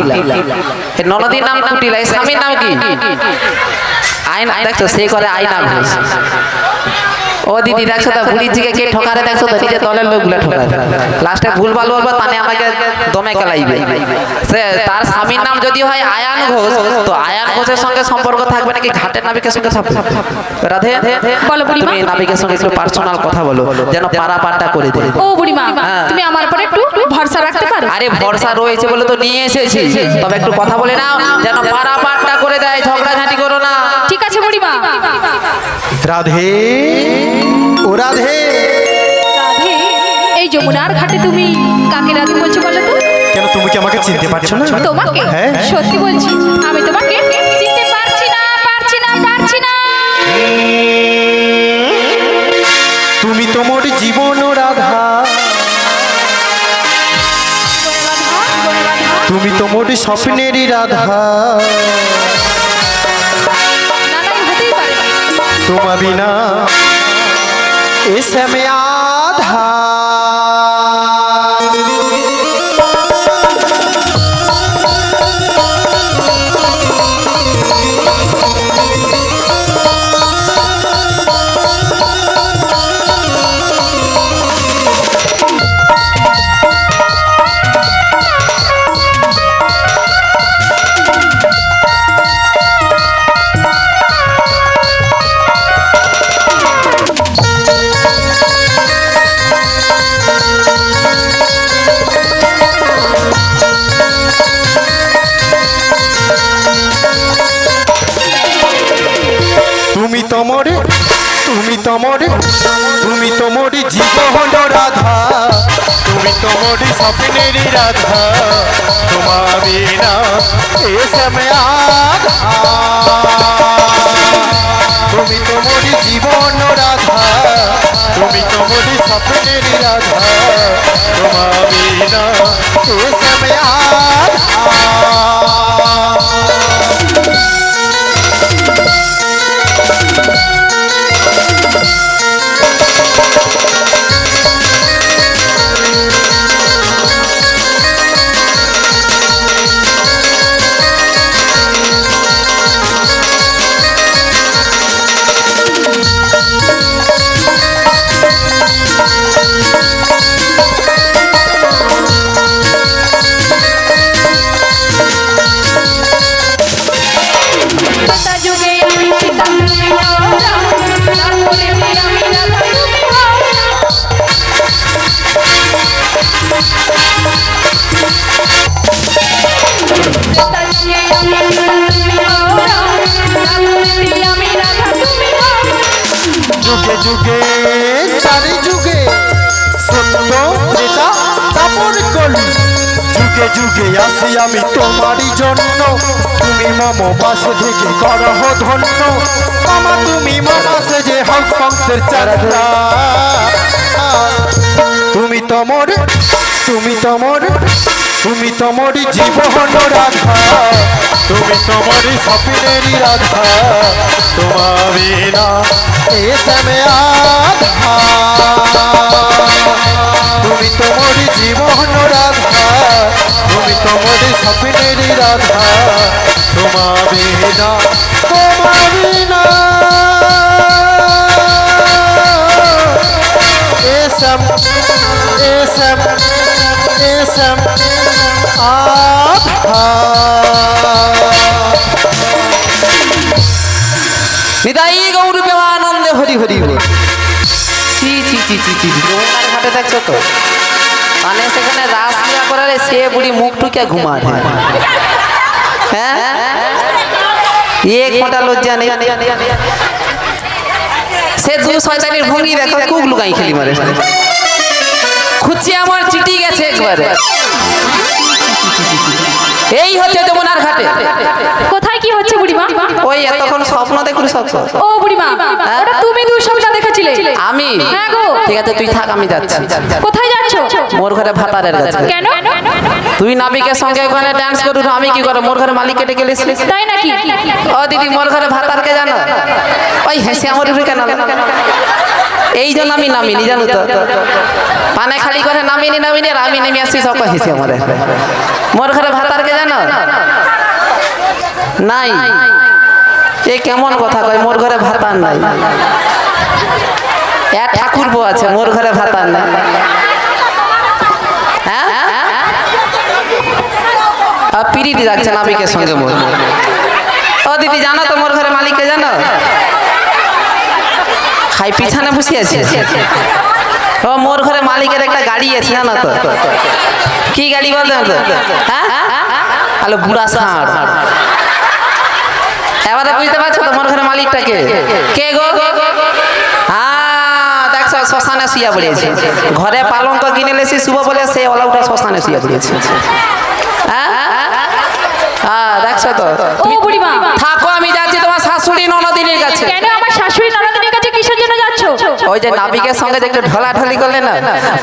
A: এই ননদীর নাম কুটিলা। এই স্বামীর নাম কি? আয়না। দেখছো সে করে আয়না ঘোষ। ও দিদি দেখছো তো বুড়ির দিকে কে ঠকারে দেখছো তো নিজে দলের লোকগুলো ঠকারে লাস্টে ভুলভাল বলবো তানে আমাকে দমে কালাইবে। সে তার স্বামীর নাম যদি হয় আয়ান ঘোষ তো আয়ান ঘোষের সঙ্গে সম্পর্ক থাকবে নাকি ঘাটের নাবিকের সঙ্গে থাকবে? রাধে
C: বলো বুড়িমা।
A: তুমি নাবিকের সঙ্গে একটু পার্সোনাল কথা বলো যেন পারাপারটা করে দেয়।
C: ও বুড়িমা, তুমি আমার উপরে একটু ভরসা রাখতে পারো?
A: আরে ভরসা রয়েছে বলে তো নিয়ে এসেছি, তবে একটু কথা বলে নাও যেন পারাপারটা করে দেয়, ঝগড়াঝাটি করো না।
C: ঠিক আছে বুড়িমা।
D: রাধে ও রাধে।
C: রাধে, এই যমুনার ঘাটে তুমি কাকে রাধে বলছো বলো তো?
D: কেন তুমি কি আমাকে চিনতে পারছো না?
C: তোমাকে?
D: হ্যাঁ।
C: সত্যি বলছি আমি তোমাকে চিনতে পারছি না, পারছি না, পারছি না।
D: তুমি তো মোর জীবন রাধা, তুমি তো মোর স্বপ্নেরই রাধা,
C: না না, হতেই পারে না।
D: তোমা বিনা এসে মে আধা। তুমি তোমারে তুমি তোমারে তুমি তোমারি জীবন রাধা, তুমি তোমারি স্বপ্নেরই রাধা, তোমা বিনা এসে মে আধা। তুমি তোমারি জীবন রাধা, তুমি তোমারি স্বপ্নেরই রাধা, তোমা বিনা এসে মে আধা।
C: ত্রেতা যুগে আমি সীতা, তুমি হও রাম, তারপরে আমি রাধা, তুমি হও রাম। ত্রেতা যুগে আমি সীতা, তুমি হও রাম, তারপরে আমি রাধা, তুমি হও রাম।
D: যুগে যুগে চারি যুগে সত্য ত্রেতা দাপর কলি, যুগে যুগে আসি আমি তোমারই জন্য, তুমি মম পাশে থেকে করহ ধন্য, মামা তুমি মামা সে যে হক কংসের চারটা। তুমি তোমার তুমি তোমার তুমি তোমারই জীবন রাধা, তুমি তোমারই স্বপ্নেরই রাধা, তোমা বিনা এসে মে আধা। তুমি তোমারই জীবন রাধা, তুমি তোমারই স্বপ্নেরই রাধা, তোমা বিনা তোমা বিনা এসম এসম এসম আধা।
A: নিতাই গৌর প্রেমানন্দে হরি হরি বল। ছি ছি ছি ছি ছি যমুনার ঘাটে দেখছো তো মানে সেখানে রাসলীলা করে সে বুড়ি মুখ টুকে ঘুমা দেয় হ্যাঁ এক ফোঁটা লজ্জা নেই সে দু শয়তানির ভঙ্গি দেখো খুব লুকাই খেলি মারে খুঁজছে আমার চিঠি গেছে একবারে এই হচ্ছে যমুনার ঘাটে
C: কোথায় কি হচ্ছে বুড়িমা?
A: ওই এতক্ষণ স্বপ্ন দেখুন স্বপ্ন
C: ও বুড়িমা, ওটা তুমি দুঃস্বপ্ন দেখেছিলে?
A: আমি
C: হ্যাঁ গো।
A: ঠিক আছে তুই থাক আমি যাচ্ছি
C: কোথায় যাচ্ছ?
A: মোর ঘরে ভাতারের কাছে
C: কেন?
A: তুই নাবিকের সঙ্গে ওখানে ডান্স করু আমি কি করো মোর ঘরে মালিক কেটে গেলিস
C: তাই নাকি?
A: ও দিদি মোর ঘরে ভাতারকে জানো ওই হেসে আমার উপরে কেন এই জন্য আমি নামিনি জানো তো পানে খালি করে নামিনি আর আমি নেমে আসছি সব হেসে আমার মোর ঘরে ভাতারকে জানো নাই এ কেমন কথা কয় মোর ঘরে ভাতার নাই এ ঠাকুর বউ আছে মোর ঘরে ভাতার নাই হ্যাঁ পিরিতি রাখছে নাবিকের সঙ্গে মোর ও দিদি জানো তো মোর ঘরে মালিককে জানো খাই পিছনে বসে আছে ও মোর ঘরে মালিকের একটা গাড়ি আছে জানো তো কি গাড়ি বলতে তো হ্যাঁ হ্যালো বুড়া ষাঁড় এবারে বুঝতে পারছো তো মোর ঘরে মালিকটাকে কে গো হ্যাঁ দেখছো শ্মশানে শুয়ে পড়েছে ঘরে পালঙ্ক কিনে লেছি শুভ বলে সে ওলাউটা শ্মশানে শুয়ে পড়েছে হ্যাঁ হ্যাঁ দেখছো তো
C: ও বুড়িমা,
A: থাকো আমি যাচ্ছি তোমার শাশুড়ি ননদিনীর কাছে
C: কেন আমার শাশুড়ি ননদিনীর কাছে কিসের জন্য যাচ্ছ?
A: ওই যে নাবিকের সঙ্গে যে একটু ঢলাঢলি করলে না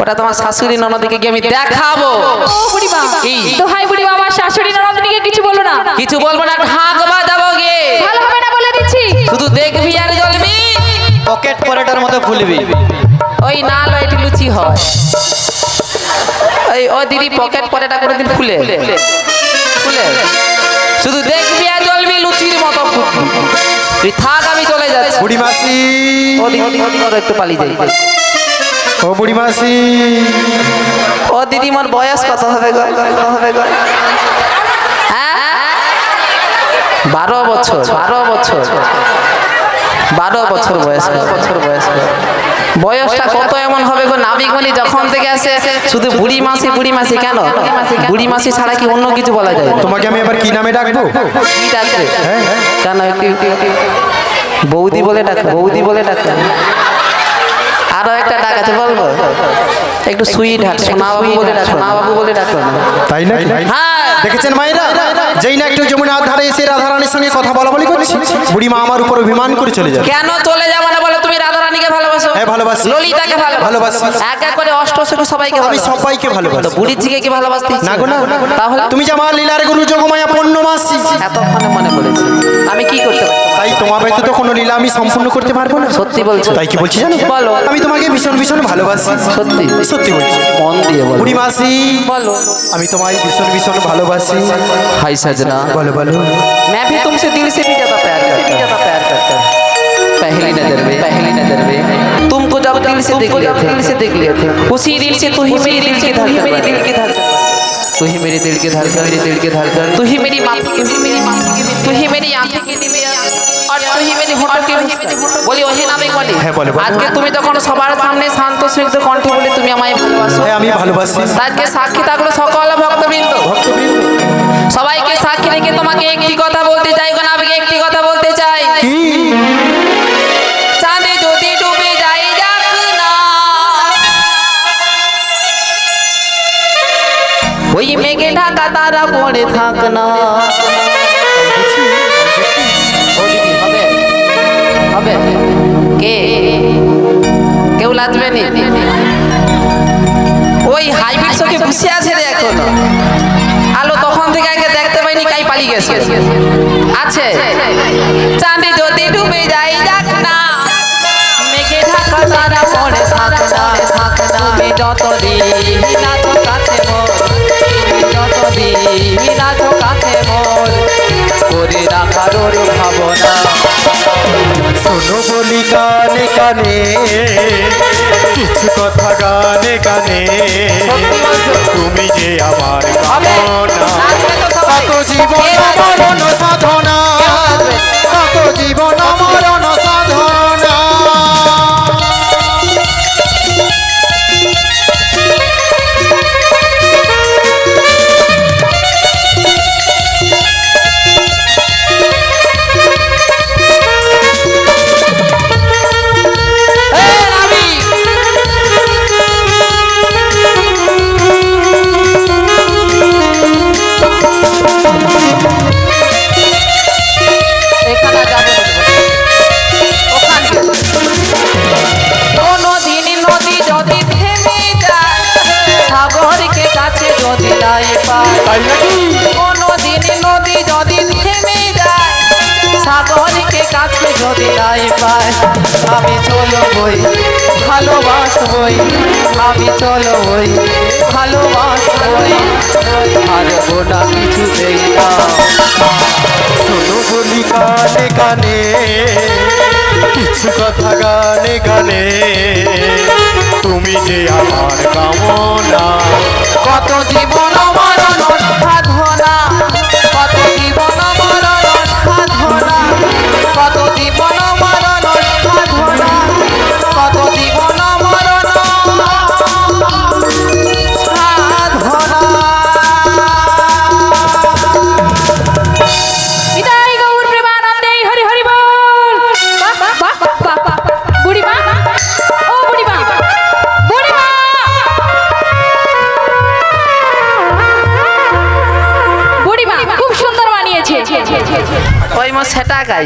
A: ওটা তোমার শাশুড়ি ননদিকে গিয়ে আমি দেখাবো
C: ও বুড়িমা,
A: কি?
C: তো হাই বুড়িমা, আমার শাশুড়ি ননদিনীকে কিছু বলো না।
A: কিছু বলবো না ঢাক বাজাবো গে
C: ভালো হবে না বলে দিচ্ছি।
A: শুধু দেখবি আর জ্বলবি
E: পকেট পরেটার মতো ফুলবি।
A: ওই না লয়টি লুচি হয় ওই ও দিদি পকেট পরেটা করে দিন খুলে খুলে শুধু দেখবি আর জ্বলবি লুচির মতো ফুটবি তুই থাক আমি চলে যাচ্ছি
D: বুড়ি মাসি
A: ও দিদি ওর একটু পালিয়ে যাই
D: ও বুড়ি মাসি
A: ও দিদি মোর বয়স কত হবে গো হ্যাঁ 12 বছর 12 বছর বয়স বয়সটা কত এমন হবে গো নাবিক বলি যখন থেকে আসে শুধু বুড়ি মাসি কেন বুড়ি মাসি ছাড়া কি অন্য কিছু বলা যায়
D: তোমাকে আমি এবার কি নামে ডাকবো?
A: কি ডাকবে কেন একটু বৌদি বলে ডাকবে আরো একটা ডাক আছে বলবো একটু সুইট হাট সোনা বাবু বলে ডাকো
D: তাই নাকি?
A: হ্যাঁ
D: দেখেছেন মায়েরা যেই না একটু যমুনার ধারে এসে রাধারানীর সঙ্গে কথা বলা করছি বুড়ি মা আমার উপর অভিমান করে চলে যাবে।
A: কেন চলে যাবে না বলে তুমি রাধারানীকে ভালোবাসো
D: হ্যাঁ ভালোবাসি।
A: ললিতাকে
D: ভালোবাসি।
A: এক এক করে অষ্টশকে সবাইকে
D: আমি সবাইকে ভালোবাসি।
A: বুড়ির ঝিকে কি ভালোবাসতে
D: না গো না
A: তাহলে
D: তুমি যে আমার লীলার গুরু যোগমায়া পূর্ণমাসী
A: এতক্ষণে মনে পড়েছে আমি কি করতে পারি
D: তাই তোমার ব্যতীত কোনো লীলা আমি সম্পূর্ণ করতে পারবো না।
A: সত্যি বলছো
D: তাই কি বলছি জানো?
A: বলো।
D: আমি তোমাকে ভীষণ ভীষণ ভালোবাসি।
A: সত্যি
D: সত্যি বলছি
A: মন দিয়ে বলো
D: বুড়ি মাসি
A: বলো
D: আমি তোমায় ভীষণ ভীষণ ভালোবাসি।
A: हाय सजना
D: বলো বলো
A: मैं भी तुमसे दिल से भी ज्यादा प्यार करता हूँ पहली नजर में तुमको जब दिल से देख लिया थे उसी दिल से तू ही मेरे दिल की धड़कन तू ही मेरे दिल की धड़कन तू ही मेरी माथी की तू ही मेरी आंखें की और तू ही मेरी होठों की बोली वही नाम एक बोली
D: হ্যাঁ, বলো, বলো।
A: আজকে তুমি যখন সবার সামনে শান্ত স্নিগ্ধ কণ্ঠে বলে তুমি আমায় ভালোবাসো
D: হ্যাঁ আমি ভালোবাসি।
A: আজকে সাক্ষী থাকলো সকল ভক্তবৃন্দ সবাইকে সাক্ষী রেখে তোমাকে একটি কথা বলতে চাই গো নাবিকে একটি কথা বলতে চাই
D: কি
A: চাঁদে যদি ডুবে যাই যাক না ওই মেঘে ঢাকা তারা পড়ে থাক না ও দিদি, হবে কে কেউ লাজবে নি ওই হাইব্রিড সঙ্গে বসে আছে রে এখন আলো তখন থেকে আগে দেখতে পাইনি কাই পালিয়ে গেছে আছে চাঁদে যদি ডুবে যাই যাক না মেঘে ঢাকা তারা পড়ে থাক না তুমি যতদিন নাচো কাছে মোর তুমি যতদিন নাচো কাছে মোর করে রাখার ভাবনা
E: শোনো বলি কানে কানে কিছু কথা গানে গানে তুমি যে আমার কামনা কত জীবন মরণ সাধনা কত জীবন মরণ সাধনা
A: আমি চলবই ভালোবাসবই, আমি চলবই ভালোবাসবই, হারবো না কিছুতেই না।
E: শোনো বলি কানে কানে কিছু কথা গানে গানে, তুমি যে আমার কামনা।
A: কত জীবন মরণ সাধনা, কত জীবন মরণ সাধনা, কত জীবন মরণ সাধনা, কত জীবন মরণ
C: নিতাই গৌর প্রেমানন্দে হরি হরি বল। বাহ, বাহ, বাহ, বাহ, বাহ। বুড়িমা, ও বুড়িমা, বুড়িমা। বুড়িমা খুব সুন্দর বানিয়েছে।
A: ওই মো সেটা গাই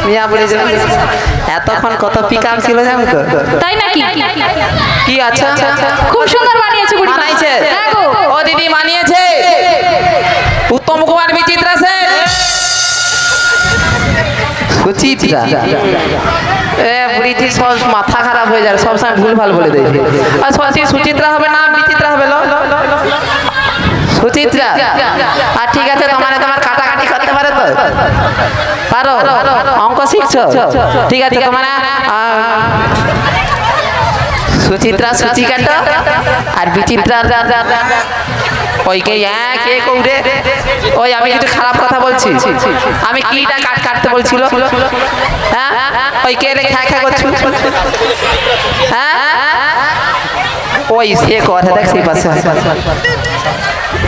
A: মিয়া বলে যে এতক্ষণ কত পিকআপ ছিল জানো তো?
C: তাই নাকি?
A: কি আচ্ছা
C: খুব সুন্দর বানিয়েছে বুড়িমা।
A: মানাইছে?
C: হ্যাঁ গো।
A: ও দিদি মানিয়েছে। উত্তম কুমার বিচিত্রা সেন, সুচিত্রা, এ বুড়িটি সব মাথা খারাপ হয়ে যায়, সব সময় ভুল ভাল বলে দেয়। আর সত্যি সুচিত্রা হবে না বিচিত্রা হবে? সুচিত্রা। আর ঠিক আছে, তোমার কাটাকাটি করতে পারে তো? পারো? অঙ্ক শিখছো? ঠিক আছে, তোমার সুচিত্রা সুচি কাটো আর বিচিত্রা ওই কে কে কৌরে। ওই আমি কিছু খারাপ কথা বলছি? আমি কিটা কাটতে বলছিল? হ্যাঁ ওই কে রে খা খা করছো? হ্যাঁ ওই সে কথা দেখ সেই পাশে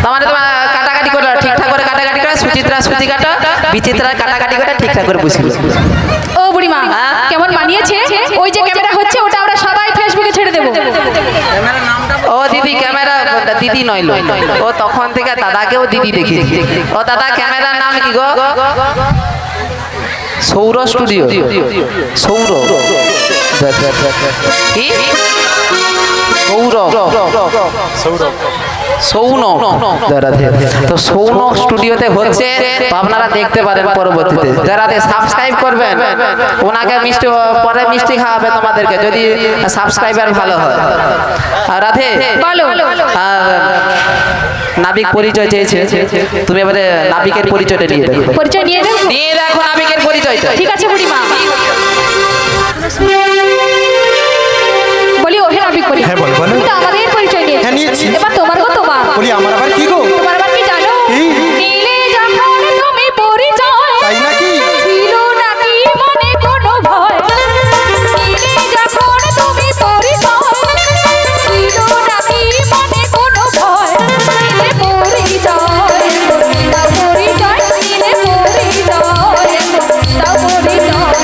A: তোমার কাটাকাটি করে ঠিকঠাক করে কাটাকাটি করে, সুচিত্রা সুচি কাটো, বিচিত্রা কাটাকাটি করে ঠিকঠাক করে বুঝিল।
C: ও বুড়িমা কেমন বানিয়েছে? ওই যে ক্যামেরা হচ্ছে ওটা আমরা সবাই ফেসবুকে ছেড়ে দেবো।
A: ও দিদি ক্যামেরা, দিদি নয় লো, ও তখন থেকে দাদাকেও দিদি দেখেছি। ও দাদা ক্যামেরার নাম কি গো? সৌর স্টুডিও। সৌর কি? সৌন তো সৌন স্টুডিওতে হচ্ছে, তো আপনারা দেখতে পারেন পরবর্তীতে। যারা সাবস্ক্রাইব করবেন ওনাকে মিষ্টি পরে মিষ্টি খাওয়াবে তোমাদেরকে, যদি সাবস্ক্রাইবার ভালো হয়। আর রাধে
C: বলো।
A: নাবিক পরিচয় চেয়েছে, তুমি এবারে নাবিকের পরিচয়টা নিয়ে দেখো।
C: পরিচয় নিয়ে দেবো।
A: নিয়ে দেখো নাবিকের পরিচয়টা।
C: ঠিক আছে বুড়িমা। বলি ওহে নাবিক বলি।
D: হ্যাঁ, বলো, বলো।
C: তুমি তো আমাদের পরিচয় নিয়ে
D: হ্যাঁ, নিয়েছি।
C: এবার তোমার গো তোমার।
D: বলি আমার আবার কি গো?
C: তোমার আবার কি জানো?
D: কি?
C: নীলে যখন তুমি পরিচয়
D: তাই নাকি?
C: ছিল নাকি মনে কোনো ভয়? নীলে যখন তুমি পরিচয় ছিল নাকি মনে কোনো ভয়? নীলে পরিচয়, দাও পরিচয়, নীলে পরিচয়, দাও পরিচয়।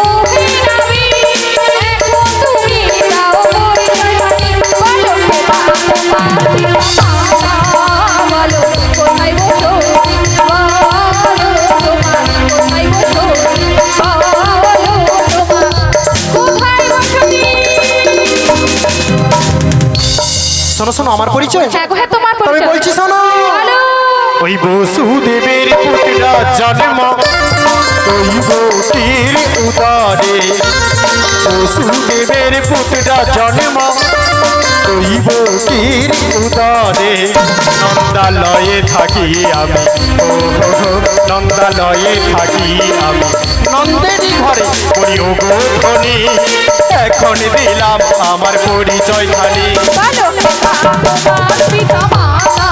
C: ওহে নাবিক, এখন তুমি দাও পরিচয়। বলো বলো কোথায় বসো, বলো তোমার কোথায় বসো, বলো তোমার কোথায় বসতি।
D: শোনো শোনো আমার পরিচয়।
C: হ্যাঁ গো, হ্যাঁ তোমার
D: তবে
C: পরিচয়।
D: বলছি শোনো।
C: বলো।
E: ওই বসুদেবের পুত্রা জন্ম দৈবতীর উদারে, বসুদেবের পুত্রা জন্ম দৈবতীর উদারে। নন্দালয়ে থাকি আমি, ও হো হো, নন্দালয়ে থাকি আমি, নন্দেরই ঘরে করি ও গো ধনী। এখন দিলাম আমার পরিচয় খালি।
C: বলো তোমার পিতা মাতা,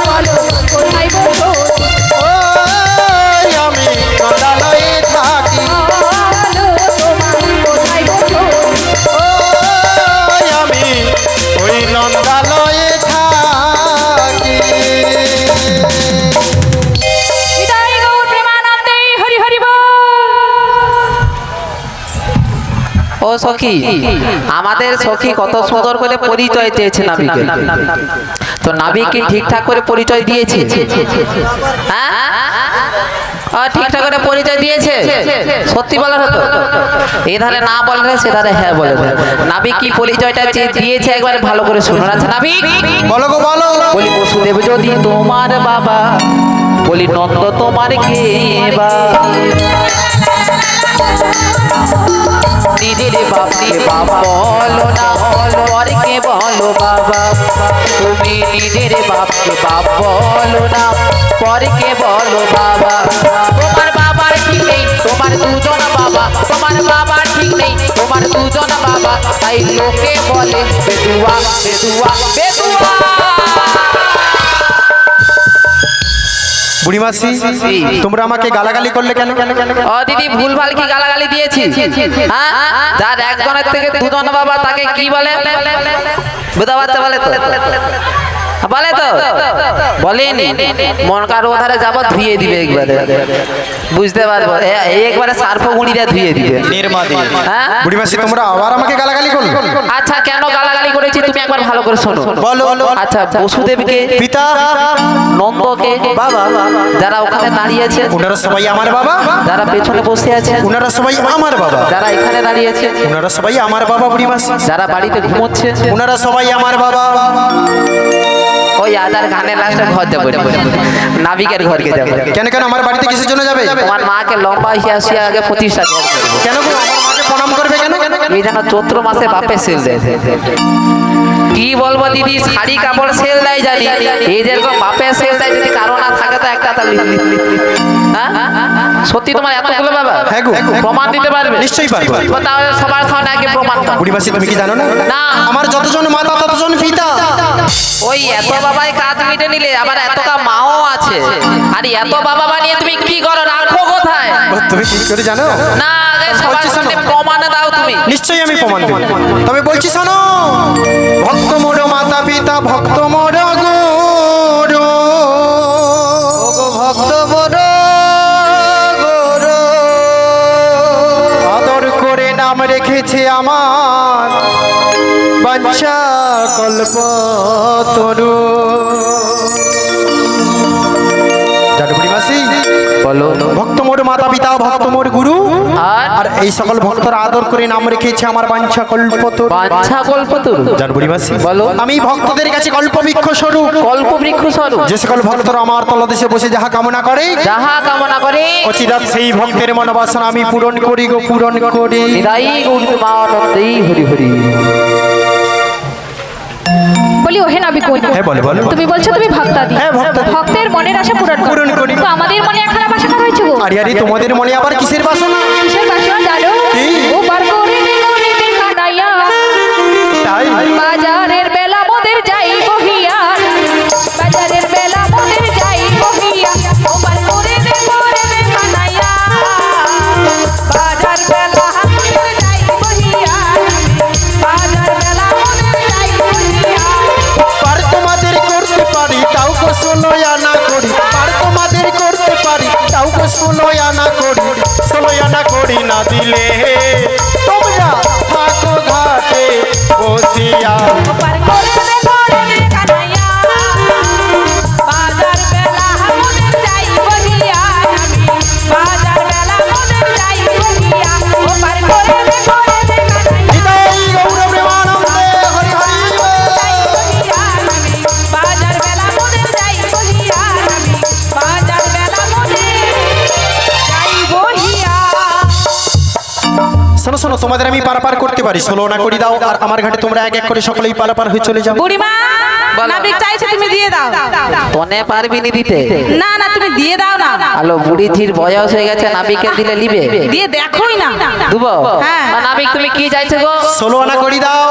C: বলো কোথায় বসতি।
E: ওই আমি নন্দালয়ে থাকি,
C: বলো তোমার কোথায় বসতি।
E: ওই আমি ওই নন্দালয়ে থাকি।
C: নিতাই গৌর প্রেমানন্দে হরি হরি বল।
A: ও সখী, আমাদের সখী কত সুন্দর করে পরিচয় চেয়েছে নাবিকে। তো নাবিক কি ঠিকঠাক করে পরিচয় দিয়েছে? হ্যাঁ ঠিকঠাক করে পরিচয় দিয়েছে? সত্যি বলার হতো, এধারে না বলে সে ধারে হ্যাঁ বলে। নাবিক কি পরিচয়টা দিয়েছে একবার ভালো করে শুনুন। আচ্ছা নাবিক
D: বলো গো বলো।
A: বলি বসুদেব যদি তোমার বাবা বলি নন্দ তোমার কে বা নিজের বাপকে বাপ বলো না পরকে বলো বাবা তুমি নিজের বাপকে বাপ বলো না পরকে বলো বাবা তোমার বাবার ঠিক নেই তোমার দুজন বাবা তোমার বাবার ঠিক নেই তোমার দুজন বাবা তাই লোকে বলে বেদুয়া বেদুয়া বেদুয়া
D: বুড়িমাসি তোমরা আমাকে গালাগালি করলে কেন?
A: ও দিদি ভুলভাল কি গালাগালি দিয়েছি? হ্যাঁ, যার একজনের থেকে দুজন বাবা তাকে কি বলে? বুঝা বাচ্চা বলে তো বলে তো বলেনি মন কারো ওধারে যাবো ধুয়ে দিবে একবারে বুঝতে পারবো একবারে সার্ফ গুঁড়িটা ধুয়ে দিবে
E: নির্মা দিয়ে
A: হ্যাঁ
D: বুড়িমাসি তোমরা আবার আমাকে গালাগালি করলে?
A: আচ্ছা কেন গালাগালি করেছি তুমি একবার ভালো করে শোনো
D: বলো।
A: আচ্ছা বসুদেবকে
D: পিতা
A: নন্দকে বাবা যারা ওখানে দাঁড়িয়েছে
D: ওনারা সবাই আমার বাবা,
A: যারা পেছনে বসে আছে
D: ওনারা সবাই আমার বাবা,
A: যারা এখানে দাঁড়িয়েছে
D: ওনারা সবাই আমার বাবা বুড়িমাসি,
A: যারা বাড়িতে ঘুমোচ্ছে
D: ওনারা সবাই আমার বাবা।
A: ওই আদার গানের লাস্টে ঘর যাবো নাবিকের ঘরকে যাবো
D: কেন কেন আমার বাড়িতে কিসের জন্য যাবে?
A: তোমার মাকে লম্বা হিয়া শিয়া আগে প্রতিষ্ঠা করবে
D: কেন গো আমার মাকে প্রণাম করবে কেন?
A: এই যেন চৈত্র মাসে বাপে সেল দেয় কি বলবো দিদি শাড়ি কাপড় সেল দেয় জানি এই যেরকম বাপে সেল দেয় যদি কারো না থাকে তো একটা তাহলে হ্যাঁ সত্যি তোমার এতগুলো বাবা
D: হ্যাঁ গো।
A: প্রমাণ দিতে পারবে
D: নিশ্চয়ই পারবো।
A: তো তাহলে সবার সামনে আগে প্রমাণ দাও
D: বুড়িমাসি তুমি কি জানো না
A: না।
D: আমার যতজন মাতা ততজন পিতা।
A: ওই এত বাবাই কাজ মিটে নিলে আবার এতটা মাও আছে আর এত বাবা বানিয়ে তুমি কি করো রাখো কোথায়
D: ও, তুমি কি করে জানো?
A: না আগে সবার
D: বলছি শোনো।
A: সামনে প্রমাণ দাও তুমি
D: নিশ্চয়ই আমি প্রমাণ দেব, তবে বলছি শোনো ভক্ত মোর মাতা পিতা ভক্ত মোর গুরু ভক্ত মোর গুরু আদর করে নাম রেখেছে আমার বাঞ্ছা কল্প তরু। জানো বুড়িমাসি
A: বলো
D: ভক্ত মোর মাতা পিতা ভক্ত মোর গুরু
A: আর
D: আর এই সকল ভক্তরা আদর করে নাম রেখেছে আমার বাঞ্ছা কল্পতরু।
A: বাঞ্ছা কল্পতরু
D: জান বুড়িমাসি
A: বলো।
D: আমি ভক্তদের কাছে কল্পবৃক্ষ স্বরূপ,
A: কল্প বৃক্ষ স্বরূপ
D: যে সকল ভক্তরা আমার তলদেশে বসে যাহা কামনা করে
A: যাহা কামনা করে
D: অচিরাত সেই ভক্তের মনোবাসনা আমি পূরণ করি গো পূরণ করি।
A: নিরাই গৌরী মা আনন্দেই হরি হরি
C: বলি ওহে নাবিক বলি
D: হ্যাঁ বলে বলো।
C: তুমি বলছো তুমি ভক্তাদি
D: হ্যাঁ, ভক্তাদি।
C: ভক্তের মনের আশা পূরণ
D: পূরণ করি।
C: তো আমাদের মনে একখানা বাসনা রয়েছে গো
D: আরে আরে তোমাদের মনে আবার কিসের বাসনা?
C: কিসের বাসনা জানো
D: কি?
C: ও বার করে গরিবে কাটাইয়া
D: তাই
C: বাজারের বেলা মোদের যাই বহিয়ার বাজারের বেলা মোদের যাই বহিয়া ও বার করে গরিবে কাটাইয়া বাজার বেলা মোদের যাই বহিয়া বাজার বেলা মোদের যাই বহিয়া
D: পার তোমাদের করতে পারি তাও কো ষোলোয়া না করি, পার তোমাদের করতে পারি তাও কো ষোলোয়া না করি, ষোলোয়া না করি না দিলে তোমরা থাকো ঘাটে বসিয়া।
C: পার করতে গরিবে কাটাইয়া বাজার বেলা মোদের যাই বহিয়া বাজার বেলা মোদের যাই বহিয়া ও পার করতে গরিবে কাটাইয়া
D: হৃদয় গৌরব প্রেমানন্দে হরি হরি বল।
C: বাজার বেলা মোদের যাই বহিয়া বাজার বেলা মোদের যাই বহিয়া
D: শোনো শোনো তোমাদের আমি পারাপার করতে পারি, ষোলো না করি দাও আর আমার ঘাটে তোমরা এক এক করে সকলেই পারাপার হয়ে চলে যাও।
B: বুড়িমা
A: বলো।
B: নাবিক চাইছে তুমি দিয়ে দাও।
A: তনে পারবি নি দিতে
B: না না তুমি দিয়ে দাও না,
A: আলো বুড়ি ঝির বয়স হয়ে গেছে নাবিকে দিলে লিবে
B: দিয়ে দেখোই না।
A: দুবো
B: হ্যাঁ।
A: নাবিক তুমি কি চাইছো গো
D: ষোলো আনা করি দাও।